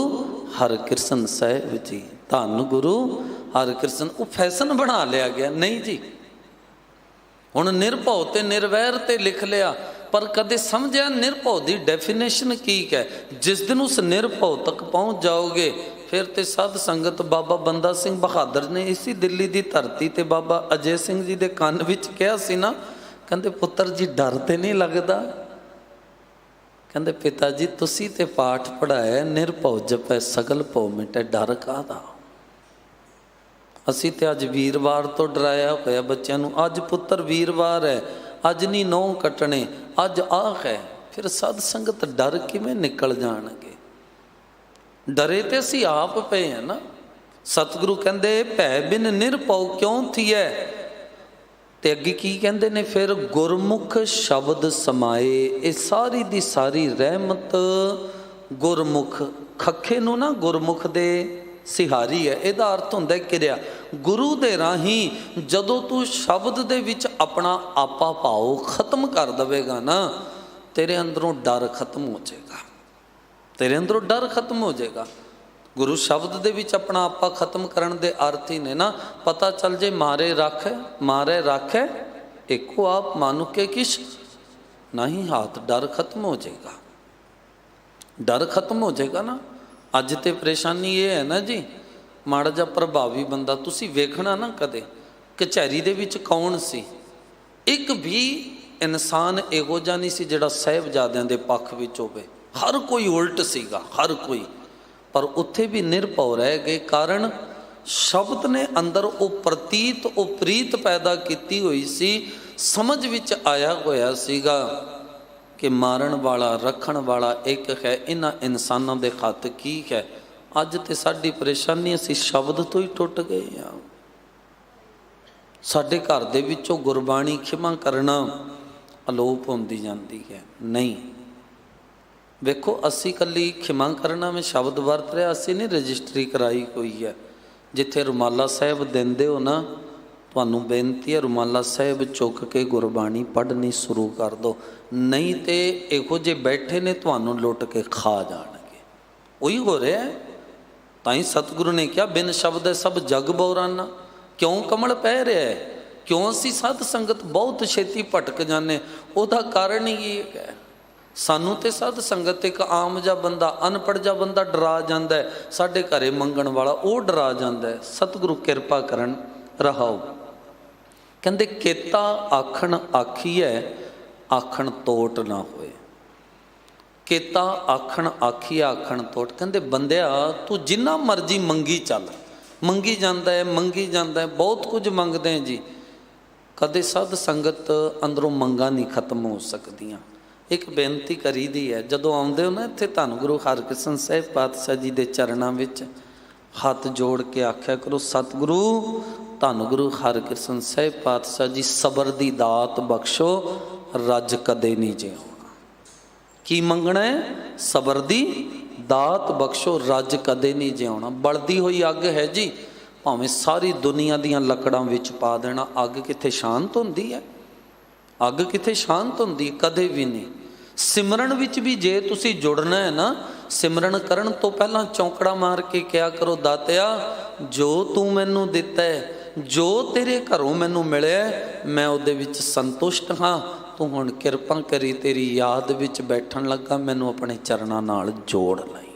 ਹਰਿਕ੍ਰਿਸ਼ਨ ਸਾਹਿਬ ਜੀ, ਧੰਨ ਗੁਰੂ ਹਰਿਕ੍ਰਿਸ਼ਨ। ਉਹ ਫੈਸ਼ਨ ਬਣਾ ਲਿਆ ਗਿਆ। ਨਹੀਂ ਜੀ, ਹੁਣ ਨਿਰਭਉ ਤੇ ਨਿਰਵੈਰ ਤੇ ਲਿਖ ਲਿਆ, ਪਰ ਕਦੇ ਸਮਝਿਆ ਨਿਰਭਉ ਦੀ ਡੈਫੀਨੇਸ਼ਨ ਕੀ ਹੈ। ਜਿਸ ਦਿਨ ਉਸ ਨਿਰਭਉ ਤੱਕ ਪਹੁੰਚ ਜਾਓਗੇ, ਫਿਰ ਤੇ ਸਾਧ ਸੰਗਤ ਬਾਬਾ ਬੰਦਾ ਸਿੰਘ ਬਹਾਦਰ ਨੇ ਇਸੀ ਦਿੱਲੀ ਦੀ ਧਰਤੀ ਤੇ ਬਾਬਾ ਅਜੈ ਸਿੰਘ ਜੀ ਦੇ ਕੰਨ ਵਿੱਚ ਕਿਹਾ ਸੀ ਨਾ, ਕਹਿੰਦੇ ਪੁੱਤਰ ਜੀ ਡਰ ਤੇ ਨਹੀਂ ਲੱਗਦਾ? ਕਹਿੰਦੇ ਪਿਤਾ ਜੀ ਤੁਸੀਂ ਤੇ ਪਾਠ ਪੜ੍ਹਾਇਆ, ਨਿਰਭਉ ਜਪੈ ਸਗਲ ਭਉ ਮਿਟੈ, ਡਰ ਕਾਹਦਾ? ਅਸੀਂ ਤੇ ਅੱਜ ਵੀਰਵਾਰ ਤੋਂ ਡਰਾਇਆ ਹੋਇਆ ਬੱਚਿਆਂ ਨੂੰ। ਅੱਜ ਪੁੱਤਰ ਵੀਰਵਾਰ ਹੈ, ਅੱਜ ਨਹੀਂ ਨਹੁੰ ਕੱਟਣੇ, ਅੱਜ ਆਹ ਹੈ। ਫਿਰ ਸਾਧ ਸੰਗਤ ਡਰ ਕਿਵੇਂ ਨਿਕਲ ਜਾਣਗੇ? ਡਰੇ ਤੇ ਅਸੀਂ ਆਪ ਪਏ ਹਾਂ ਨਾ। ਸਤਿਗੁਰੂ ਕਹਿੰਦੇ ਭੈ ਬਿਨ ਨਿਰਭਉ ਕਿਉਂ ਥੀਐ। ਤੇ ਅੱਗੇ ਕੀ ਕਹਿੰਦੇ ਨੇ ਫਿਰ? ਗੁਰਮੁਖ ਸ਼ਬਦ ਸਮਾਏ। ਇਹ ਸਾਰੀ ਦੀ ਸਾਰੀ ਰਹਿਮਤ ਗੁਰਮੁਖ, ਖੱਖੇ ਨੂੰ ਨਾ ਗੁਰਮੁਖ ਦੇ ਸਿਹਾਰੀ ਹੈ। ਇਹਦਾ ਅਰਥ ਹੁੰਦਾ ਕਿਰਿਆ। ਗੁਰੂ ਦੇ ਰਾਹੀਂ ਜਦੋਂ ਤੂੰ ਸ਼ਬਦ ਦੇ ਵਿੱਚ ਆਪਣਾ ਆਪਾ ਭਾਉ ਖਤਮ ਕਰ ਦੇਵੇਗਾ ਨਾ, ਤੇਰੇ ਅੰਦਰੋਂ ਡਰ ਖਤਮ ਹੋ ਜਾਏਗਾ, ਤੇਰੇ ਅੰਦਰੋਂ ਡਰ ਖਤਮ ਹੋ ਜਾਏਗਾ। ਗੁਰੂ ਸ਼ਬਦ ਦੇ ਵਿੱਚ ਆਪਣਾ ਆਪਾ ਖਤਮ ਕਰਨ ਦੇ ਅਰਥ ਹੀ ਨੇ ਨਾ, ਪਤਾ ਚੱਲ ਜੇ ਮਾਰੇ ਰੱਖੈ ਇੱਕੋ ਆਪ ਮਾਨੁਕੇ ਕਿਛ ਨਹੀਂ ਹਾਥ। ਡਰ ਖਤਮ ਹੋ ਜਾਏਗਾ, ਡਰ ਖਤਮ ਹੋ ਜਾਏਗਾ ਨਾ। ਅੱਜ ਤੇ ਪਰੇਸ਼ਾਨੀ ਇਹ ਹੈ ਨਾ ਜੀ, ਮਾੜਾ ਜਿਹਾ ਪ੍ਰਭਾਵੀ ਬੰਦਾ ਤੁਸੀਂ ਵੇਖਣਾ ਨਾ, ਕਦੇ ਕਚਹਿਰੀ ਦੇ ਵਿੱਚ ਕੌਣ ਸੀ? ਇੱਕ ਵੀ ਇਨਸਾਨ ਇਹੋ ਜਿਹਾ ਨਹੀਂ ਸੀ ਜਿਹੜਾ ਸਾਹਿਬਜ਼ਾਦਿਆਂ ਦੇ ਪੱਖ ਵਿੱਚ ਹੋਵੇ। ਹਰ ਕੋਈ ਉਲਟ ਸੀਗਾ, ਹਰ ਕੋਈ। ਪਰ ਉੱਥੇ ਵੀ ਨਿਰਭਉ ਰਹਿ ਗਏ, ਕਾਰਨ ਸ਼ਬਦ ਨੇ ਅੰਦਰ ਉਹ ਪ੍ਰਤੀਤ, ਉਹ ਪ੍ਰੀਤ ਪੈਦਾ ਕੀਤੀ ਹੋਈ ਸੀ। ਸਮਝ ਵਿੱਚ ਆਇਆ ਹੋਇਆ ਸੀਗਾ ਕਿ ਮਾਰਨ ਵਾਲਾ ਰੱਖਣ ਵਾਲਾ ਇੱਕ ਹੈ। ਇਹਨਾਂ ਇਨਸਾਨਾਂ ਦੇ ਹੱਥ ਕੀ ਹੈ? ਅੱਜ ਤੇ ਸਾਡੀ ਪਰੇਸ਼ਾਨੀ, ਅਸੀਂ ਸ਼ਬਦ ਤੋਂ ਹੀ ਟੁੱਟ ਗਏ ਹਾਂ। ਸਾਡੇ ਘਰ ਦੇ ਵਿੱਚੋਂ ਗੁਰਬਾਣੀ ਖਿਮਾ ਕਰਨਾ ਅਲੋਪ ਹੁੰਦੀ ਜਾਂਦੀ ਹੈ। ਨਹੀਂ, ਵੇਖੋ ਅਸੀਂ ਇਕੱਲੀ ਖਿਮਾ ਕਰਨਾ ਮੈਂ ਸ਼ਬਦ ਵਰਤ ਰਿਹਾ, ਅਸੀਂ ਨਹੀਂ ਰਜਿਸਟਰੀ ਕਰਾਈ ਹੋਈ ਹੈ। ਜਿੱਥੇ ਰੁਮਾਲਾ ਸਾਹਿਬ ਦਿੰਦੇ ਹੋ ਨਾ, ਤੁਹਾਨੂੰ ਬੇਨਤੀ ਹੈ ਰੁਮਾਲਾ ਸਾਹਿਬ ਚੁੱਕ ਕੇ ਗੁਰਬਾਣੀ ਪੜ੍ਹਨੀ ਸ਼ੁਰੂ ਕਰ ਦਿਓ, ਨਹੀਂ ਤੇ ਇਹੋ ਜਿਹੇ ਬੈਠੇ ਨੇ ਤੁਹਾਨੂੰ ਲੁੱਟ ਕੇ ਖਾ ਜਾਣਗੇ। ਉਹੀ ਹੋ ਰਿਹਾ ਹੈ। ਤਾਂ ਹੀ ਸਤਿਗੁਰੂ ਨੇ ਕਿਹਾ ਬਿਨ ਸ਼ਬਦ ਸਭ ਜਗ ਬਉਰਾਨਾ। ਕਿਉਂ ਕਮਲ ਪੈ ਰਿਹਾ ਹੈ? ਕਿਉਂ ਅਸੀਂ ਸਾਧ ਸੰਗਤ ਬਹੁਤ ਛੇਤੀ ਭਟਕ ਜਾਂਦੇ? ਉਹਦਾ ਕਾਰਨ ਹੀ ਇਹ ਹੈ, ਸਾਨੂੰ ਤੇ ਸਾਧ ਸੰਗਤ ਇੱਕ ਆਮ ਜਿਹਾ ਬੰਦਾ, ਅਨਪੜ੍ਹ ਜਿਹਾ ਬੰਦਾ ਡਰਾ ਜਾਂਦਾ ਹੈ। ਸਾਡੇ ਘਰੇ ਮੰਗਣ ਵਾਲਾ ਉਹ ਡਰਾ ਜਾਂਦਾ ਹੈ। ਸਤਿਗੁਰੂ ਕਿਰਪਾ ਕਰਨ ਰਹਾਓ। ਕਹਿੰਦੇ ਕੇਤਾ ਆਖਣ ਆਖੀਐ ਆਖਣ ਤੋਟ ਨਾ ਹੋਏ। ਕੇਤਾ ਆਖਣ ਆਖੀਐ ਆਖਣ ਤੋਟ। ਕਹਿੰਦੇ ਬੰਦਿਆ ਤੂੰ ਜਿੰਨਾ ਮਰਜ਼ੀ ਮੰਗੀ ਚੱਲ, ਮੰਗੀ ਜਾਂਦਾ ਹੈ, ਮੰਗੀ ਜਾਂਦਾ ਹੈ, ਬਹੁਤ ਕੁਝ ਮੰਗਦੇ ਹੈ ਜੀ, ਕਦੇ ਸਾਧ ਸੰਗਤ ਅੰਦਰੋਂ ਮੰਗਾਂ ਨਹੀਂ ਖਤਮ ਹੋ ਸਕਦੀਆਂ। ਇੱਕ ਬੇਨਤੀ ਕਰੀਦੀ ਹੈ, ਜਦੋਂ ਆਉਂਦੇ ਹੋ ਨਾ ਇੱਥੇ ਧੰਨ ਗੁਰੂ ਹਰਕ੍ਰਿਸ਼ਨ ਸਾਹਿਬ ਪਾਤਸ਼ਾਹ ਜੀ ਦੇ ਚਰਨਾਂ ਵਿੱਚ ਹੱਥ ਜੋੜ ਕੇ ਆਖਿਆ ਕਰੋ, ਸਤਿਗੁਰੂ ਧੰਨ ਗੁਰੂ ਹਰਕ੍ਰਿਸ਼ਨ ਸਾਹਿਬ ਪਾਤਸ਼ਾਹ ਜੀ ਸਬਰ ਦੀ ਦਾਤ ਬਖਸ਼ੋ, ਰੱਜ ਕਦੇ ਨਹੀਂ ਜਿਉਣਾ। ਕੀ ਮੰਗਣਾ ਹੈ? ਸਬਰ ਦੀ ਦਾਤ ਬਖਸ਼ੋ, ਰੱਜ ਕਦੇ ਨਹੀਂ ਜਿਉਣਾ। ਬਲਦੀ ਹੋਈ ਅੱਗ ਹੈ ਜੀ, ਭਾਵੇਂ ਸਾਰੀ ਦੁਨੀਆ ਦੀਆਂ ਲੱਕੜਾਂ ਵਿੱਚ ਪਾ ਦੇਣਾ, ਅੱਗ ਕਿੱਥੇ ਸ਼ਾਂਤ ਹੁੰਦੀ ਹੈ? ਅੱਗ ਕਿੱਥੇ ਸ਼ਾਂਤ ਹੁੰਦੀ? ਕਦੇ ਵੀ ਨਹੀਂ। ਸਿਮਰਨ ਵਿੱਚ ਵੀ ਜੇ ਤੁਸੀਂ ਜੁੜਨਾ ਹੈ ਨਾ, ਸਿਮਰਨ ਕਰਨ ਤੋਂ ਪਹਿਲਾਂ ਚੌਂਕੜਾ ਮਾਰ ਕੇ ਕਿਹਾ ਕਰੋ, ਦਾਤਿਆ ਜੋ ਤੂੰ ਮੈਨੂੰ ਦਿੱਤਾ ਹੈ, ਜੋ ਤੇਰੇ ਘਰੋਂ ਮੈਨੂੰ ਮਿਲਿਆ, ਮੈਂ ਉਹਦੇ ਵਿੱਚ ਸੰਤੁਸ਼ਟ ਹਾਂ। ਤੂੰ ਹੁਣ ਕਿਰਪਾ ਕਰੀ ਤੇਰੀ ਯਾਦ ਵਿੱਚ ਬੈਠਣ ਲੱਗਾ, ਮੈਨੂੰ ਆਪਣੇ ਚਰਨਾਂ ਨਾਲ ਜੋੜ ਲਈ,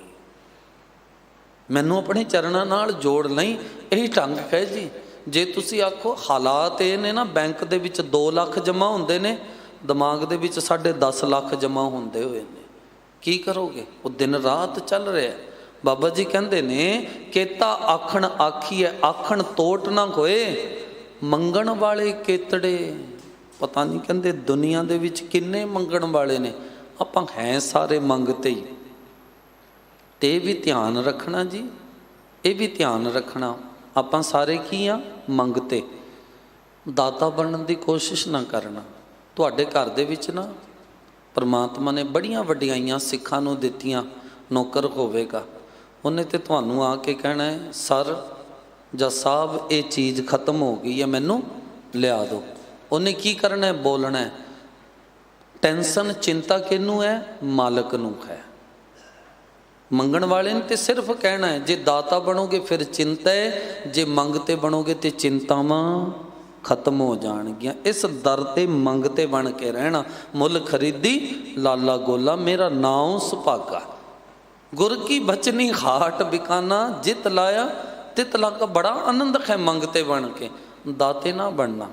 ਮੈਨੂੰ ਆਪਣੇ ਚਰਨਾਂ ਨਾਲ ਜੋੜ ਲਈ। ਇਹੀ ਢੰਗ ਹੈ ਜੀ। ਜੇ ਤੁਸੀਂ ਆਖੋ ਹਾਲਾਤ ਇਹ ਨੇ ਨਾ, ਬੈਂਕ ਦੇ ਵਿੱਚ 2 ਲੱਖ ਜਮ੍ਹਾਂ ਹੁੰਦੇ ਨੇ, ਦਿਮਾਗ ਦੇ ਵਿੱਚ 10.5 ਲੱਖ ਜਮ੍ਹਾਂ ਹੁੰਦੇ ਹੋਏ ਨੇ, ਕੀ ਕਰੋਗੇ? ਉਹ ਦਿਨ ਰਾਤ ਚੱਲ ਰਿਹਾ। ਬਾਬਾ ਜੀ ਕਹਿੰਦੇ ਨੇ ਕੇਤਾ ਆਖਣ ਆਖੀਐ ਆਖਣ ਤੋਟ ਨਾ ਹੋਏ। ਮੰਗਣ ਵਾਲੇ ਕੇਤੜੇ, ਪਤਾ ਨਹੀਂ ਕਹਿੰਦੇ ਦੁਨੀਆ ਦੇ ਵਿੱਚ ਕਿੰਨੇ ਮੰਗਣ ਵਾਲੇ ਨੇ, ਆਪਾਂ ਹੈ ਸਾਰੇ ਮੰਗਤੇ ਹੀ। ਤੇ ਇਹ ਵੀ ਧਿਆਨ ਰੱਖਣਾ ਜੀ, ਇਹ ਵੀ ਧਿਆਨ ਰੱਖਣਾ, ਆਪਾਂ ਸਾਰੇ ਕੀ ਆ? ਮੰਗਤੇ। ਦਾਤਾ ਬਣਨ ਦੀ ਕੋਸ਼ਿਸ਼ ਨਾ ਕਰਨਾ। ਤੁਹਾਡੇ ਘਰ ਦੇ ਵਿੱਚ ਨਾ ਪਰਮਾਤਮਾ ਨੇ ਬੜੀਆਂ ਵਡਿਆਈਆਂ ਸਿੱਖਾਂ ਨੂੰ ਦਿੱਤੀਆਂ। ਨੌਕਰ ਹੋਵੇਗਾ, ਉਹਨੇ ਤੇ ਤੁਹਾਨੂੰ ਆ ਕੇ ਕਹਿਣਾ ਹੈ, ਸਰ ਜਾਂ ਸਾਹਿਬ ਇਹ ਚੀਜ਼ ਖਤਮ ਹੋ ਗਈ ਹੈ, ਮੈਨੂੰ ਲਿਆ ਦਿਓ। ਉਹਨੇ ਕੀ ਕਰਨਾ ਹੈ? ਬੋਲਣਾ ਹੈ। ਟੈਨਸ਼ਨ ਚਿੰਤਾ ਕਿਹਨੂੰ ਹੈ? ਮਾਲਕ ਨੂੰ ਹੈ। ਮੰਗਣ ਵਾਲੇ ਨੇ ਤੇ ਸਿਰਫ ਕਹਿਣਾ ਹੈ। ਜੇ ਦਾਤਾ ਬਣੋਗੇ ਫਿਰ ਚਿੰਤਾ ਹੈ, ਜੇ ਮੰਗਤੇ ਬਣੋਗੇ ਤੇ ਚਿੰਤਾਵਾਂ ਖਤਮ ਹੋ ਜਾਣਗੀਆਂ। ਇਸ ਦਰ ਤੇ ਮੰਗਤੇ ਬਣ ਕੇ ਰਹਿਣਾ। ਮੁੱਲ ਖਰੀਦੀ ਲਾਲਾ ਗੋਲਾ, ਮੇਰਾ ਨਾਉ ਸੁਭਾਗਾ। ਗੁਰ ਕੀ ਬਚਨੀ ਹਾਟ ਬਿਕਾਨਾ, ਜਿਤ ਲਾਇਆ ਤਿਤ ਲਾਗਾ। ਬੜਾ ਆਨੰਦ ਹੈ ਮੰਗਤੇ ਬਣ ਕੇ। ਦਾਤੇ ਨਾ ਬਣਨਾ,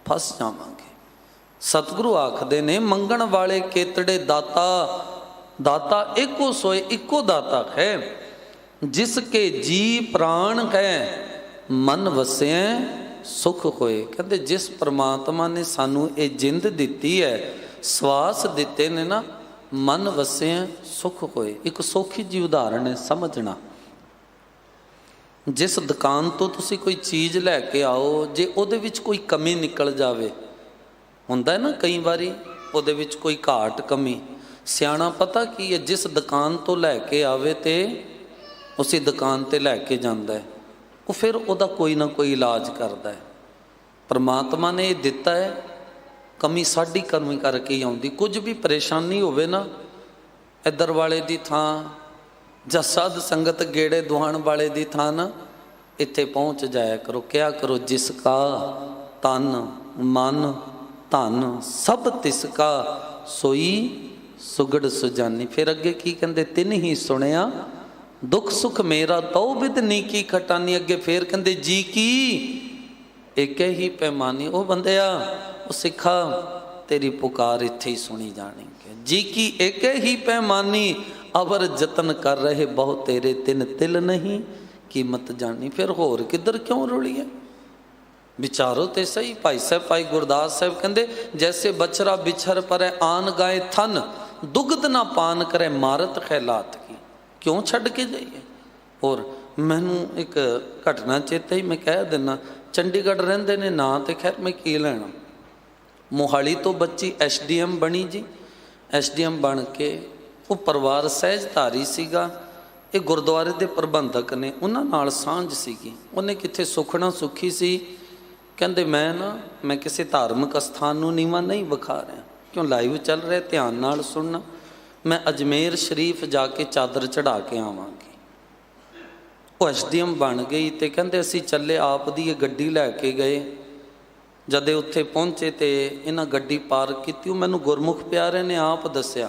ਫਸ ਜਾਵਾਂਗੇ। ਸਤਿਗੁਰੂ ਆਖਦੇ ਨੇ ਮੰਗਣ ਵਾਲੇ ਕੇਤੜੇ ਦਾਤਾ, ਦਾਤਾ ਏਕੋ ਸੋਏ, ਇੱਕੋ ਦਾਤਾ ਹੈ। ਜਿਸ ਕੇ ਜੀ ਪ੍ਰਾਣ ਹੈ ਮਨ ਵਸਿਆ ਸੁਖ ਹੋਏ। ਕਹਿੰਦੇ ਜਿਸ ਪ੍ਰਮਾਤਮਾ ਨੇ ਸਾਨੂੰ ਇਹ ਜਿੰਦ ਦਿੱਤੀ ਹੈ, ਸਵਾਸ ਦਿੱਤੇ ਨੇ ਨਾ, ਮਨ ਵਸਿਆ ਸੁਖ ਹੋਏ। ਇੱਕ ਸੌਖੀ ਜੀ ਉਦਾਹਰਣ ਹੈ, ਸਮਝਣਾ। ਜਿਸ ਦੁਕਾਨ ਤੋਂ ਤੁਸੀਂ ਕੋਈ ਚੀਜ਼ ਲੈ ਕੇ ਆਓ, ਜੇ ਉਹਦੇ ਵਿੱਚ ਕੋਈ ਕਮੀ ਨਿਕਲ ਜਾਵੇ, ਹੁੰਦਾ ਹੈ ਨਾ ਕਈ ਵਾਰੀ ਉਹਦੇ ਵਿੱਚ ਕੋਈ ਘਾਟ ਕਮੀ, ਸਿਆਣਾ ਪਤਾ ਕੀ ਹੈ? ਜਿਸ ਦੁਕਾਨ ਤੋਂ ਲੈ ਕੇ ਆਵੇ ਤੇ ਉਸੇ ਦੁਕਾਨ ਤੇ ਲੈ ਕੇ ਜਾਂਦਾ ਹੈ, ਉਹ ਫਿਰ ਉਹਦਾ ਕੋਈ ਨਾ ਕੋਈ ਇਲਾਜ ਕਰਦਾ ਹੈ। ਪਰਮਾਤਮਾ ਨੇ ਇਹ ਦਿੱਤਾ ਹੈ, ਕਮੀ ਸਾਡੀ ਕਮੀ ਕਰਕੇ ਹੀ ਆਉਂਦੀ। ਕੁਝ ਵੀ ਪਰੇਸ਼ਾਨੀ ਹੋਵੇ ਨਾ, ਇੱਧਰ ਵਾਲੇ ਦੀ ਥਾਂ ਜਾਂ ਸਾਧ ਸੰਗਤ ਗੇੜੇ ਦੁਆਣ ਵਾਲੇ ਦੀ ਥਾਂ ਨਾ, ਇੱਥੇ ਪਹੁੰਚ ਜਾਇਆ ਕਰੋ। ਕਿਹਾ ਕਰੋ, ਜਿਸ ਕਾ ਤਨ ਮਨ ਧਨ ਸਭ ਤਿਸ ਕਾ ਸੋਈ ਸੁਗੜ ਸੁਜਾਨੀ। ਫਿਰ ਅੱਗੇ ਕੀ ਕਹਿੰਦੇ? ਤਿਨ ਹੀ ਸੁਣਿਆ ਦੁੱਖ ਸੁਖ ਮੇਰਾ ਤਉ ਬਿਦ ਨੀਕੀ ਖਟਾਨੀ। ਅੱਗੇ ਫੇਰ ਕਹਿੰਦੇ ਜੀ ਕੀ ਇੱਕ ਹੀ ਪੈਮਾਨੀ। ਉਹ ਬੰਦਿਆ, ਉਹ ਸਿੱਖਾ, ਤੇਰੀ ਪੁਕਾਰ ਇੱਥੇ ਹੀ ਸੁਣੀ ਜਾਣੀ ਹੈ। ਜੀ ਕੀ ਇੱਕ ਹੀ ਪੈਮਾਨੀ, ਅਵਰ ਯਤਨ ਕਰ ਰਹੇ ਬਹੁ ਤੇਰੇ, ਤਿਨ ਤਿਲ ਨਹੀਂ ਕੀਮਤ ਜਾਣੀ। ਫਿਰ ਹੋਰ ਕਿੱਧਰ ਕਿਉਂ ਰੁਲੀਏ? ਵਿਚਾਰੋ ਤੇ ਸਹੀ। ਭਾਈ ਸਾਹਿਬ, ਭਾਈ ਗੁਰਦਾਸ ਸਾਹਿਬ ਕਹਿੰਦੇ, ਜੈਸੇ ਬਛਰਾ ਵਿਛਰ ਪਰੈ ਆਨ ਗਾਏ ਥਨ, ਦੁਗਧ ਨਾ ਪਾਨ ਕਰੇ ਮਾਰਤ ਖੈਲਾਤ ਕੀ। ਕਿਉਂ ਛੱਡ ਕੇ ਜਾਈਏ? ਹੋਰ ਮੈਨੂੰ ਇੱਕ ਘਟਨਾ ਚੇਤੇ ਹੀ ਮੈਂ ਕਹਿ ਦਿੰਦਾ। ਚੰਡੀਗੜ੍ਹ ਰਹਿੰਦੇ ਨੇ, ਨਾਂ ਤੇ ਖੈਰ ਮੈਂ ਕੀ ਲੈਣਾ। ਮੋਹਾਲੀ ਤੋਂ ਬੱਚੀ SDM ਬਣੀ ਜੀ। SDM ਬਣ ਕੇ ਉਹ ਪਰਿਵਾਰ ਸਹਿਜਧਾਰੀ ਸੀਗਾ। ਇਹ ਗੁਰਦੁਆਰੇ ਦੇ ਪ੍ਰਬੰਧਕ ਨੇ, ਉਹਨਾਂ ਨਾਲ ਸਾਂਝ ਸੀਗੀ। ਉਹਨੇ ਕਿੱਥੇ ਸੁਖਣਾ ਸੁਖੀ ਸੀ, ਕਹਿੰਦੇ ਮੈਂ ਕਿਸੇ ਧਾਰਮਿਕ ਅਸਥਾਨ ਨੂੰ ਨੀਵਾਂ ਨਹੀਂ ਵਿਖਾ ਰਿਹਾ, ਕਿਉਂ ਲਾਈਵ ਚੱਲ ਰਿਹਾ, ਧਿਆਨ ਨਾਲ ਸੁਣਨਾ। ਮੈਂ ਅਜਮੇਰ ਸ਼ਰੀਫ ਜਾ ਕੇ ਚਾਦਰ ਚੜਾ ਕੇ ਆਵਾਂਗੀ। ਉਹ ਐਸਡੀਐਮ ਬਣ ਗਈ ਤੇ ਕਹਿੰਦੇ ਅਸੀਂ ਚੱਲੇ, ਆਪ ਦੀ ਇਹ ਗੱਡੀ ਲੈ ਕੇ ਗਏ। ਜਦ ਉੱਥੇ ਪਹੁੰਚੇ ਤੇ ਇਹਨਾਂ ਗੱਡੀ ਪਾਰਕ ਕੀਤੀ। ਉਹ ਮੈਨੂੰ ਗੁਰਮੁਖ ਪਿਆਰੇ ਨੇ ਆਪ ਦੱਸਿਆ,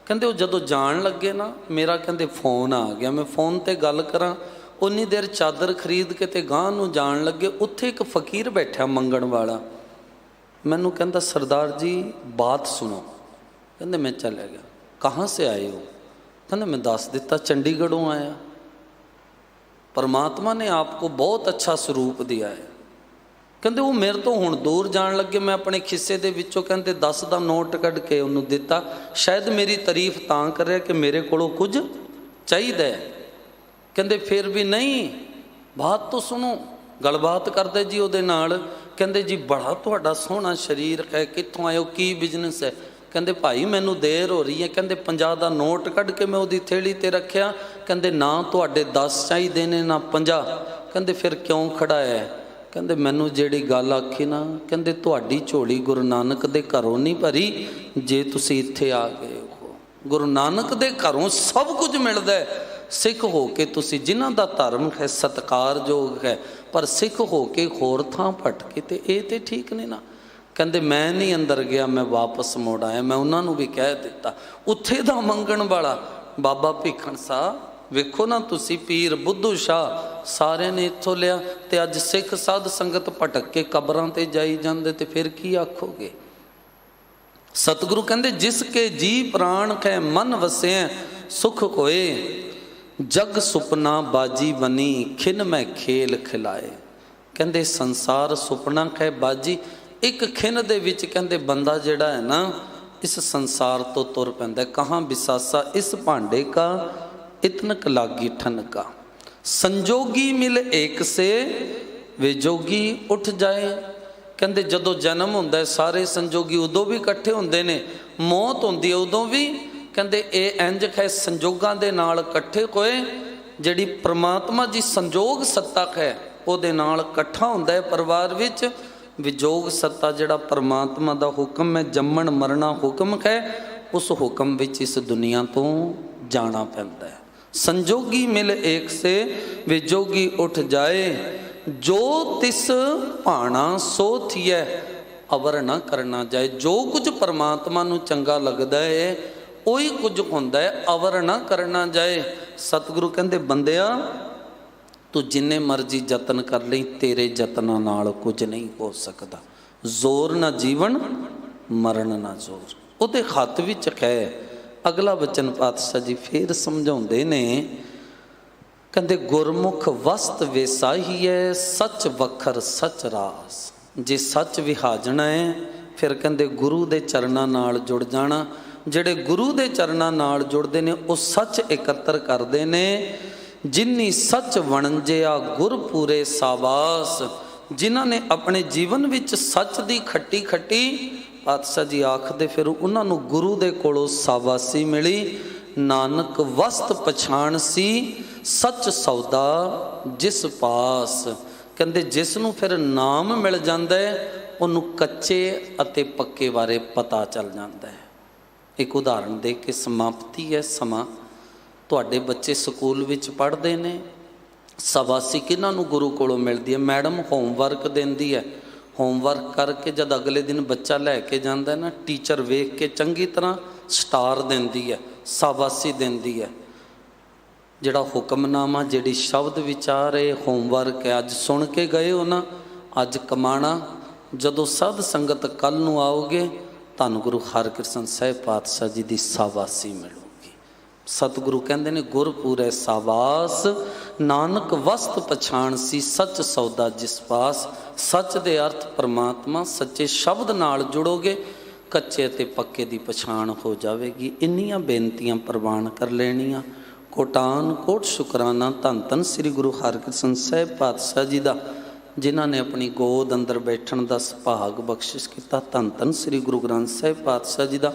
ਕਹਿੰਦੇ ਉਹ ਜਦੋਂ ਜਾਣ ਲੱਗੇ ਨਾ, ਮੇਰਾ ਕਹਿੰਦੇ ਫੋਨ ਆ ਗਿਆ, ਮੈਂ ਫੋਨ ਤੇ ਗੱਲ ਕਰਾਂ, ਉਨੀ ਦੇਰ ਚਾਦਰ ਖਰੀਦ ਕੇ ਤੇ ਗਾਂਹ ਨੂੰ ਜਾਣ ਲੱਗੇ। ਉੱਥੇ ਇੱਕ ਫਕੀਰ ਬੈਠਾ ਮੰਗਣ ਵਾਲਾ, ਮੈਨੂੰ ਕਹਿੰਦਾ ਸਰਦਾਰ ਜੀ ਬਾਤ ਸੁਣੋ। ਕਹਿੰਦੇ ਮੈਂ ਚਲਿਆ ਗਿਆ। ਕਹਾਂ ਸੇ ਆਏ ਹੋ? ਕਹਿੰਦੇ मैं दस दिता चंडीगढ़ों आया। परमात्मा ने आपको बहुत अच्छा स्वरूप दिया है। ਕਹਿੰਦੇ ਉਹ ਮੇਰੇ ਤੋਂ ਹੁਣ ਦੂਰ ਜਾਣ ਲੱਗੇ। ਮੈਂ ਆਪਣੇ ਖਿੱਸੇ ਦੇ ਵਿੱਚੋਂ ਕਹਿੰਦੇ 10 ਦਾ ਨੋਟ ਕੱਢ ਕੇ ਉਹਨੂੰ ਦਿੱਤਾ। ਸ਼ਾਇਦ ਮੇਰੀ ਤਾਰੀਫ ਤਾਂ ਕਰ ਰਿਹਾ ਕਿ ਮੇਰੇ ਕੋਲੋਂ ਕੁਝ ਚਾਹੀਦਾ ਹੈ। ਕਹਿੰਦੇ ਫਿਰ ਵੀ ਨਹੀਂ, ਬਾਤ ਤੋਂ ਸੁਣੋ। ਗੱਲਬਾਤ ਕਰਦੇ ਜੀ ਉਹਦੇ ਨਾਲ। ਕਹਿੰਦੇ ਜੀ ਬੜਾ ਤੁਹਾਡਾ ਸੋਹਣਾ ਸਰੀਰ ਹੈ, ਕਿੱਥੋਂ ਆਏ ਹੋ, ਕੀ ਬਿਜ਼ਨਸ ਹੈ? ਕਹਿੰਦੇ ਭਾਈ ਮੈਨੂੰ ਦੇਰ ਹੋ ਰਹੀ ਹੈ। ਕਹਿੰਦੇ 50 ਦਾ ਨੋਟ ਕੱਢ ਕੇ ਮੈਂ ਉਹਦੀ ਥੈਲੀ ਤੇ ਰੱਖਿਆ। ਕਹਿੰਦੇ ਨਾ ਤੁਹਾਡੇ 10 ਚਾਹੀਦੇ ਨੇ ਨਾ 50। ਕਹਿੰਦੇ ਫਿਰ ਕਿਉਂ ਖੜਾ ਹੈ? ਕਹਿੰਦੇ ਮੈਨੂੰ ਜਿਹੜੀ ਗੱਲ ਆਖੀ ਨਾ, ਕਹਿੰਦੇ ਤੁਹਾਡੀ ਝੋਲੀ ਗੁਰੂ ਨਾਨਕ ਦੇ ਘਰੋਂ ਨਹੀਂ ਭਰੀ ਜੇ ਤੁਸੀਂ ਇੱਥੇ ਆ ਗਏ ਹੋ। ਗੁਰੂ ਨਾਨਕ ਦੇ ਘਰੋਂ ਸਭ ਕੁਝ ਮਿਲਦਾ ਹੈ। ਸਿੱਖ ਹੋ ਕੇ ਤੁਸੀਂ, ਜਿਨ੍ਹਾਂ ਦਾ ਧਰਮ ਹੈ ਸਤਿਕਾਰਯੋਗ ਹੈ, ਪਰ ਸਿੱਖ ਹੋ ਕੇ ਹੋਰ ਥਾਂ ਭਟਕੇ ਤੇ ਇਹ ਤੇ ਠੀਕ ਨਹੀਂ ਨਾ। ਕਹਿੰਦੇ ਮੈਂ ਨਹੀਂ ਅੰਦਰ ਗਿਆ, ਮੈਂ ਵਾਪਸ ਮੁੜ ਆਇਆ। ਮੈਂ ਉਹਨਾਂ ਨੂੰ ਵੀ ਕਹਿ ਦਿੱਤਾ। ਉੱਥੇ ਦਾ ਮੰਗਣ ਵਾਲਾ ਬਾਬਾ ਭੀਖਣ ਸਾਹਿਬ, ਵੇਖੋ ਨਾ ਤੁਸੀਂ, ਪੀਰ ਬੁੱਧੂ ਸ਼ਾਹ ਸਾਰਿਆਂ ਨੇ ਇੱਥੋਂ ਲਿਆ ਤੇ ਅੱਜ ਸਿੱਖ ਸਾਧ ਸੰਗਤ ਭਟਕ ਕੇ ਕਬਰਾਂ ਤੇ ਜਾਈ ਜਾਂਦੇ, ਤੇ ਫਿਰ ਕੀ ਆਖੋਗੇ? ਸਤਿਗੁਰੂ ਕਹਿੰਦੇ ਜਿਸ ਕੇ ਜੀ ਪ੍ਰਾਣ ਖੈ ਮਨ ਵਸਿਆ ਸੁਖ ਹੋਏ, ਜਗ ਸੁਪਨਾ ਬਾਜੀ ਬਣੀ ਖਿਨ ਮੈਂ ਖੇਲ ਖਿਲਾਏ। ਕਹਿੰਦੇ ਸੰਸਾਰ ਸੁਪਨਾ ਖੈ ਬਾਜੀ, ਇੱਕ ਖਿਨ ਦੇ ਵਿੱਚ ਕਹਿੰਦੇ ਬੰਦਾ ਜਿਹੜਾ ਹੈ ਨਾ ਇਸ ਸੰਸਾਰ ਤੋਂ ਤੁਰ ਪੈਂਦਾ। ਕਹਾਂ ਬਿਸਾਸਾ ਇਸ ਭਾਂਡੇ ਕਾ ਇਤਨਕ ਲਾਗੀ ਠਨਕਾ, ਸੰਜੋਗੀ ਮਿਲ ਏਕ ਸੇ ਵੇ ਜੋਗੀ ਉੱਠ ਜਾਏ। ਕਹਿੰਦੇ ਜਦੋਂ ਜਨਮ ਹੁੰਦਾ ਸਾਰੇ ਸੰਜੋਗੀ ਉਦੋਂ ਵੀ ਇਕੱਠੇ ਹੁੰਦੇ ਨੇ, ਮੌਤ ਹੁੰਦੀ ਹੈ ਉਦੋਂ ਵੀ। ਕਹਿੰਦੇ ਇਹ ਇੰਜ ਹੈ ਸੰਜੋਗਾਂ ਦੇ ਨਾਲ ਇਕੱਠੇ ਹੋਏ। ਜਿਹੜੀ ਪ੍ਰਮਾਤਮਾ ਜੀ ਸੰਜੋਗ ਸੱਤਾ ਹੈ ਉਹਦੇ ਨਾਲ ਇਕੱਠਾ ਹੁੰਦਾ ਹੈ ਪਰਿਵਾਰ ਵਿੱਚ। ਵਿਜੋਗ ਸੱਤਾ ਜਿਹੜਾ ਪਰਮਾਤਮਾ ਦਾ ਹੁਕਮ ਹੈ, ਜੰਮਣ ਮਰਨਾ ਹੁਕਮ ਹੈ, ਉਸ ਹੁਕਮ ਵਿੱਚ ਇਸ ਦੁਨੀਆ ਤੋਂ ਜਾਣਾ ਪੈਂਦਾ ਹੈ। ਸੰਜੋਗੀ ਮਿਲ ਏਕ ਸੇ ਵਿਜੋਗੀ ਉੱਠ ਜਾਏ, ਜੋ ਤਿਸ ਭਾਣਾ ਸੋ ਥੀਐ ਅਵਰ ਨਾ ਕਰਨਾ ਜਾਏ। ਜੋ ਕੁਝ ਪਰਮਾਤਮਾ ਨੂੰ ਚੰਗਾ ਲੱਗਦਾ ਹੈ ਉਹੀ ਕੁਝ ਹੁੰਦਾ ਹੈ, ਅਵਰ ਨਾ ਕਰਨਾ ਜਾਏ। ਸਤਿਗੁਰੂ ਕਹਿੰਦੇ ਬੰਦਿਆ ਤੂੰ ਜਿੰਨੇ ਮਰਜ਼ੀ ਯਤਨ ਕਰ ਲਈ, ਤੇਰੇ ਯਤਨਾਂ ਨਾਲ ਕੁਝ ਨਹੀਂ ਹੋ ਸਕਦਾ। ਜ਼ੋਰ ਨਾ ਜੀਵਨ ਮਰਨ ਨਾ ਜ਼ੋਰ, ਉਹਦੇ ਹੱਥ ਵਿੱਚ ਹੈ। ਅਗਲਾ ਬਚਨ ਪਾਤਸ਼ਾਹ ਜੀ ਫੇਰ ਸਮਝਾਉਂਦੇ ਨੇ, ਕਹਿੰਦੇ ਗੁਰਮੁਖ ਵਸਤ ਵੇਸਾਹੀਐ ਸੱਚ ਵਖਰ ਸੱਚ ਰਾਸ। ਜੇ ਸੱਚ ਵਿਹਾਜਣਾ ਹੈ ਫਿਰ ਕਹਿੰਦੇ ਗੁਰੂ ਦੇ ਚਰਨਾਂ ਨਾਲ ਜੁੜ ਜਾਣਾ। ਜਿਹੜੇ ਗੁਰੂ ਦੇ ਚਰਨਾਂ ਨਾਲ ਜੁੜਦੇ ਨੇ ਉਹ ਸੱਚ ਇਕੱਤਰ ਕਰਦੇ ਨੇ। ਜਿਨੀ ਸੱਚ ਵਣਜਿਆ ਗੁਰ ਪੂਰੇ ਸਾਬਾਸ, ਜਿਨ੍ਹਾਂ ਨੇ ਆਪਣੇ ਜੀਵਨ ਵਿੱਚ ਸੱਚ ਦੀ ਖੱਟੀ ਖੱਟੀ, ਪਾਤਸ਼ਾਹ ਜੀ ਆਖਦੇ ਫਿਰ ਉਹਨਾਂ ਨੂੰ ਗੁਰੂ ਦੇ ਕੋਲੋਂ ਸਾਬਾਸੀ ਮਿਲੀ। ਨਾਨਕ ਵਸਤ ਪਛਾਣ ਸੀ ਸੱਚ ਸੌਦਾ ਜਿਸ ਪਾਸ। ਕਹਿੰਦੇ ਜਿਸ ਨੂੰ ਫਿਰ ਨਾਮ ਮਿਲ ਜਾਂਦਾ ਹੈ ਉਹਨੂੰ ਕੱਚੇ ਅਤੇ ਪੱਕੇ ਬਾਰੇ ਪਤਾ ਚੱਲ ਜਾਂਦਾ ਹੈ। ਇੱਕ ਉਦਾਹਰਣ ਦੇ ਕੇ ਸਮਾਪਤੀ ਹੈ ਸਮਾਂ। ਤੁਹਾਡੇ ਬੱਚੇ ਸਕੂਲ ਵਿੱਚ ਪੜ੍ਹਦੇ ਨੇ, ਸਾਬਾਸੀ ਕਿਹਨਾਂ ਨੂੰ ਗੁਰੂ ਕੋਲੋਂ ਮਿਲਦੀ ਹੈ? ਮੈਡਮ ਹੋਮਵਰਕ ਦਿੰਦੀ ਹੈ। ਹੋਮਵਰਕ ਕਰਕੇ ਜਦ ਅਗਲੇ ਦਿਨ ਬੱਚਾ ਲੈ ਕੇ ਜਾਂਦਾ ਨਾ, ਟੀਚਰ ਵੇਖ ਕੇ ਚੰਗੀ ਤਰ੍ਹਾਂ ਸਟਾਰ ਦਿੰਦੀ ਹੈ, ਸਾਬਾਸੀ ਦਿੰਦੀ ਹੈ। ਜਿਹੜਾ ਹੁਕਮਨਾਮਾ, ਜਿਹੜੀ ਸ਼ਬਦ ਵਿਚਾਰ ਹੈ, ਹੋਮਵਰਕ ਹੈ, ਅੱਜ ਸੁਣ ਕੇ ਗਏ ਹੋ ਨਾ, ਅੱਜ ਕਮਾਣਾ। ਜਦੋਂ ਸਾਧ ਸੰਗਤ ਕੱਲ੍ਹ ਨੂੰ ਆਓਗੇ ਤੁਹਾਨੂੰ ਗੁਰੂ ਹਰਕ੍ਰਿਸ਼ਨ ਸਾਹਿਬ ਪਾਤਸ਼ਾਹ ਜੀ ਦੀ ਸਾਬਾਸੀ ਮਿਲੂਗੀ। ਸਤਿਗੁਰੂ ਕਹਿੰਦੇ ਨੇ ਗੁਰ ਪੂਰੇ ਸਾਬਾਸ, ਨਾਨਕ ਵਸਤ ਪਛਾਣ ਸੀ ਸੱਚ ਸੌਦਾ ਜਿਸ ਪਾਸ। ਸੱਚ ਦੇ ਅਰਥ ਪਰਮਾਤਮਾ, ਸੱਚੇ ਸ਼ਬਦ ਨਾਲ ਜੁੜੋਗੇ, ਕੱਚੇ ਅਤੇ ਪੱਕੇ ਦੀ ਪਛਾਣ ਹੋ ਜਾਵੇਗੀ। ਇੰਨੀਆਂ ਬੇਨਤੀਆਂ ਪ੍ਰਵਾਨ ਕਰ ਲੈਣੀਆਂ। ਕੋਟਾਨ ਕੋਟ ਸ਼ੁਕਰਾਨਾ ਧੰਨ ਧੰਨ ਸ੍ਰੀ ਗੁਰੂ ਹਰਕ੍ਰਿਸ਼ਨ ਸਾਹਿਬ ਪਾਤਸ਼ਾਹ ਜੀ ਦਾ, ਜਿਨ੍ਹਾਂ ਨੇ ਆਪਣੀ ਗੋਦ ਅੰਦਰ ਬੈਠਣ ਦਾ ਸੁਭਾਗ ਬਖਸ਼ਿਸ਼ ਕੀਤਾ। ਧੰਨ ਧੰਨ ਸ੍ਰੀ ਗੁਰੂ ਗ੍ਰੰਥ ਸਾਹਿਬ ਪਾਤਸ਼ਾਹ ਜੀ ਦਾ,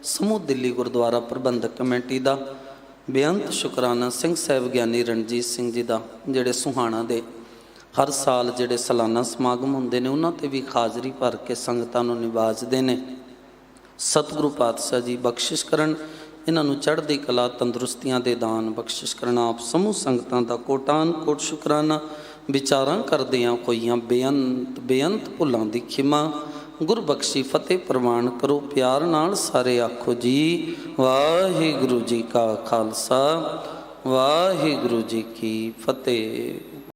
ਸਮੂਹ ਦਿੱਲੀ ਗੁਰਦੁਆਰਾ ਪ੍ਰਬੰਧਕ ਕਮੇਟੀ ਦਾ ਬੇਅੰਤ ਸ਼ੁਕਰਾਨਾ। ਸਿੰਘ ਸਾਹਿਬ ਗਿਆਨੀ ਰਣਜੀਤ ਸਿੰਘ ਜੀ ਦਾ, ਜਿਹੜੇ ਸੁਹਾਣਾ ਦੇ ਹਰ ਸਾਲ ਜਿਹੜੇ ਸਾਲਾਨਾ ਸਮਾਗਮ ਹੁੰਦੇ ਨੇ ਉਹਨਾਂ ਤੇ ਵੀ ਹਾਜ਼ਰੀ ਭਰ ਕੇ ਸੰਗਤਾਂ ਨੂੰ ਨਿਵਾਜਦੇ ਨੇ। ਸਤਿਗੁਰੂ ਪਾਤਸ਼ਾਹ ਜੀ ਬਖਸ਼ਿਸ਼ ਕਰਨ, ਇਹਨਾਂ ਨੂੰ ਚੜ੍ਹਦੀ ਕਲਾ ਤੰਦਰੁਸਤੀਆਂ ਦੇ ਦਾਨ ਬਖਸ਼ਿਸ਼ ਕਰਨ। ਆਪ ਸਮੂਹ ਸੰਗਤਾਂ ਦਾ ਕੋਟਾਨ ਕੋਟ ਸ਼ੁਕਰਾਨਾ। ਵਿਚਾਰਾਂ ਕਰਦਿਆਂ ਹੋਈਆਂ ਬੇਅੰਤ ਭੁੱਲਾਂ ਦੀ ਖਿਮਾ, ਗੁਰਬਖਸ਼ੀ ਫਤਿਹ ਪ੍ਰਵਾਨ ਕਰੋ। ਪਿਆਰ ਨਾਲ ਸਾਰੇ ਆਖੋ ਜੀ ਵਾਹਿਗੁਰੂ ਜੀ ਕਾ ਖਾਲਸਾ, ਵਾਹਿਗੁਰੂ ਜੀ ਕੀ ਫਤਿਹ।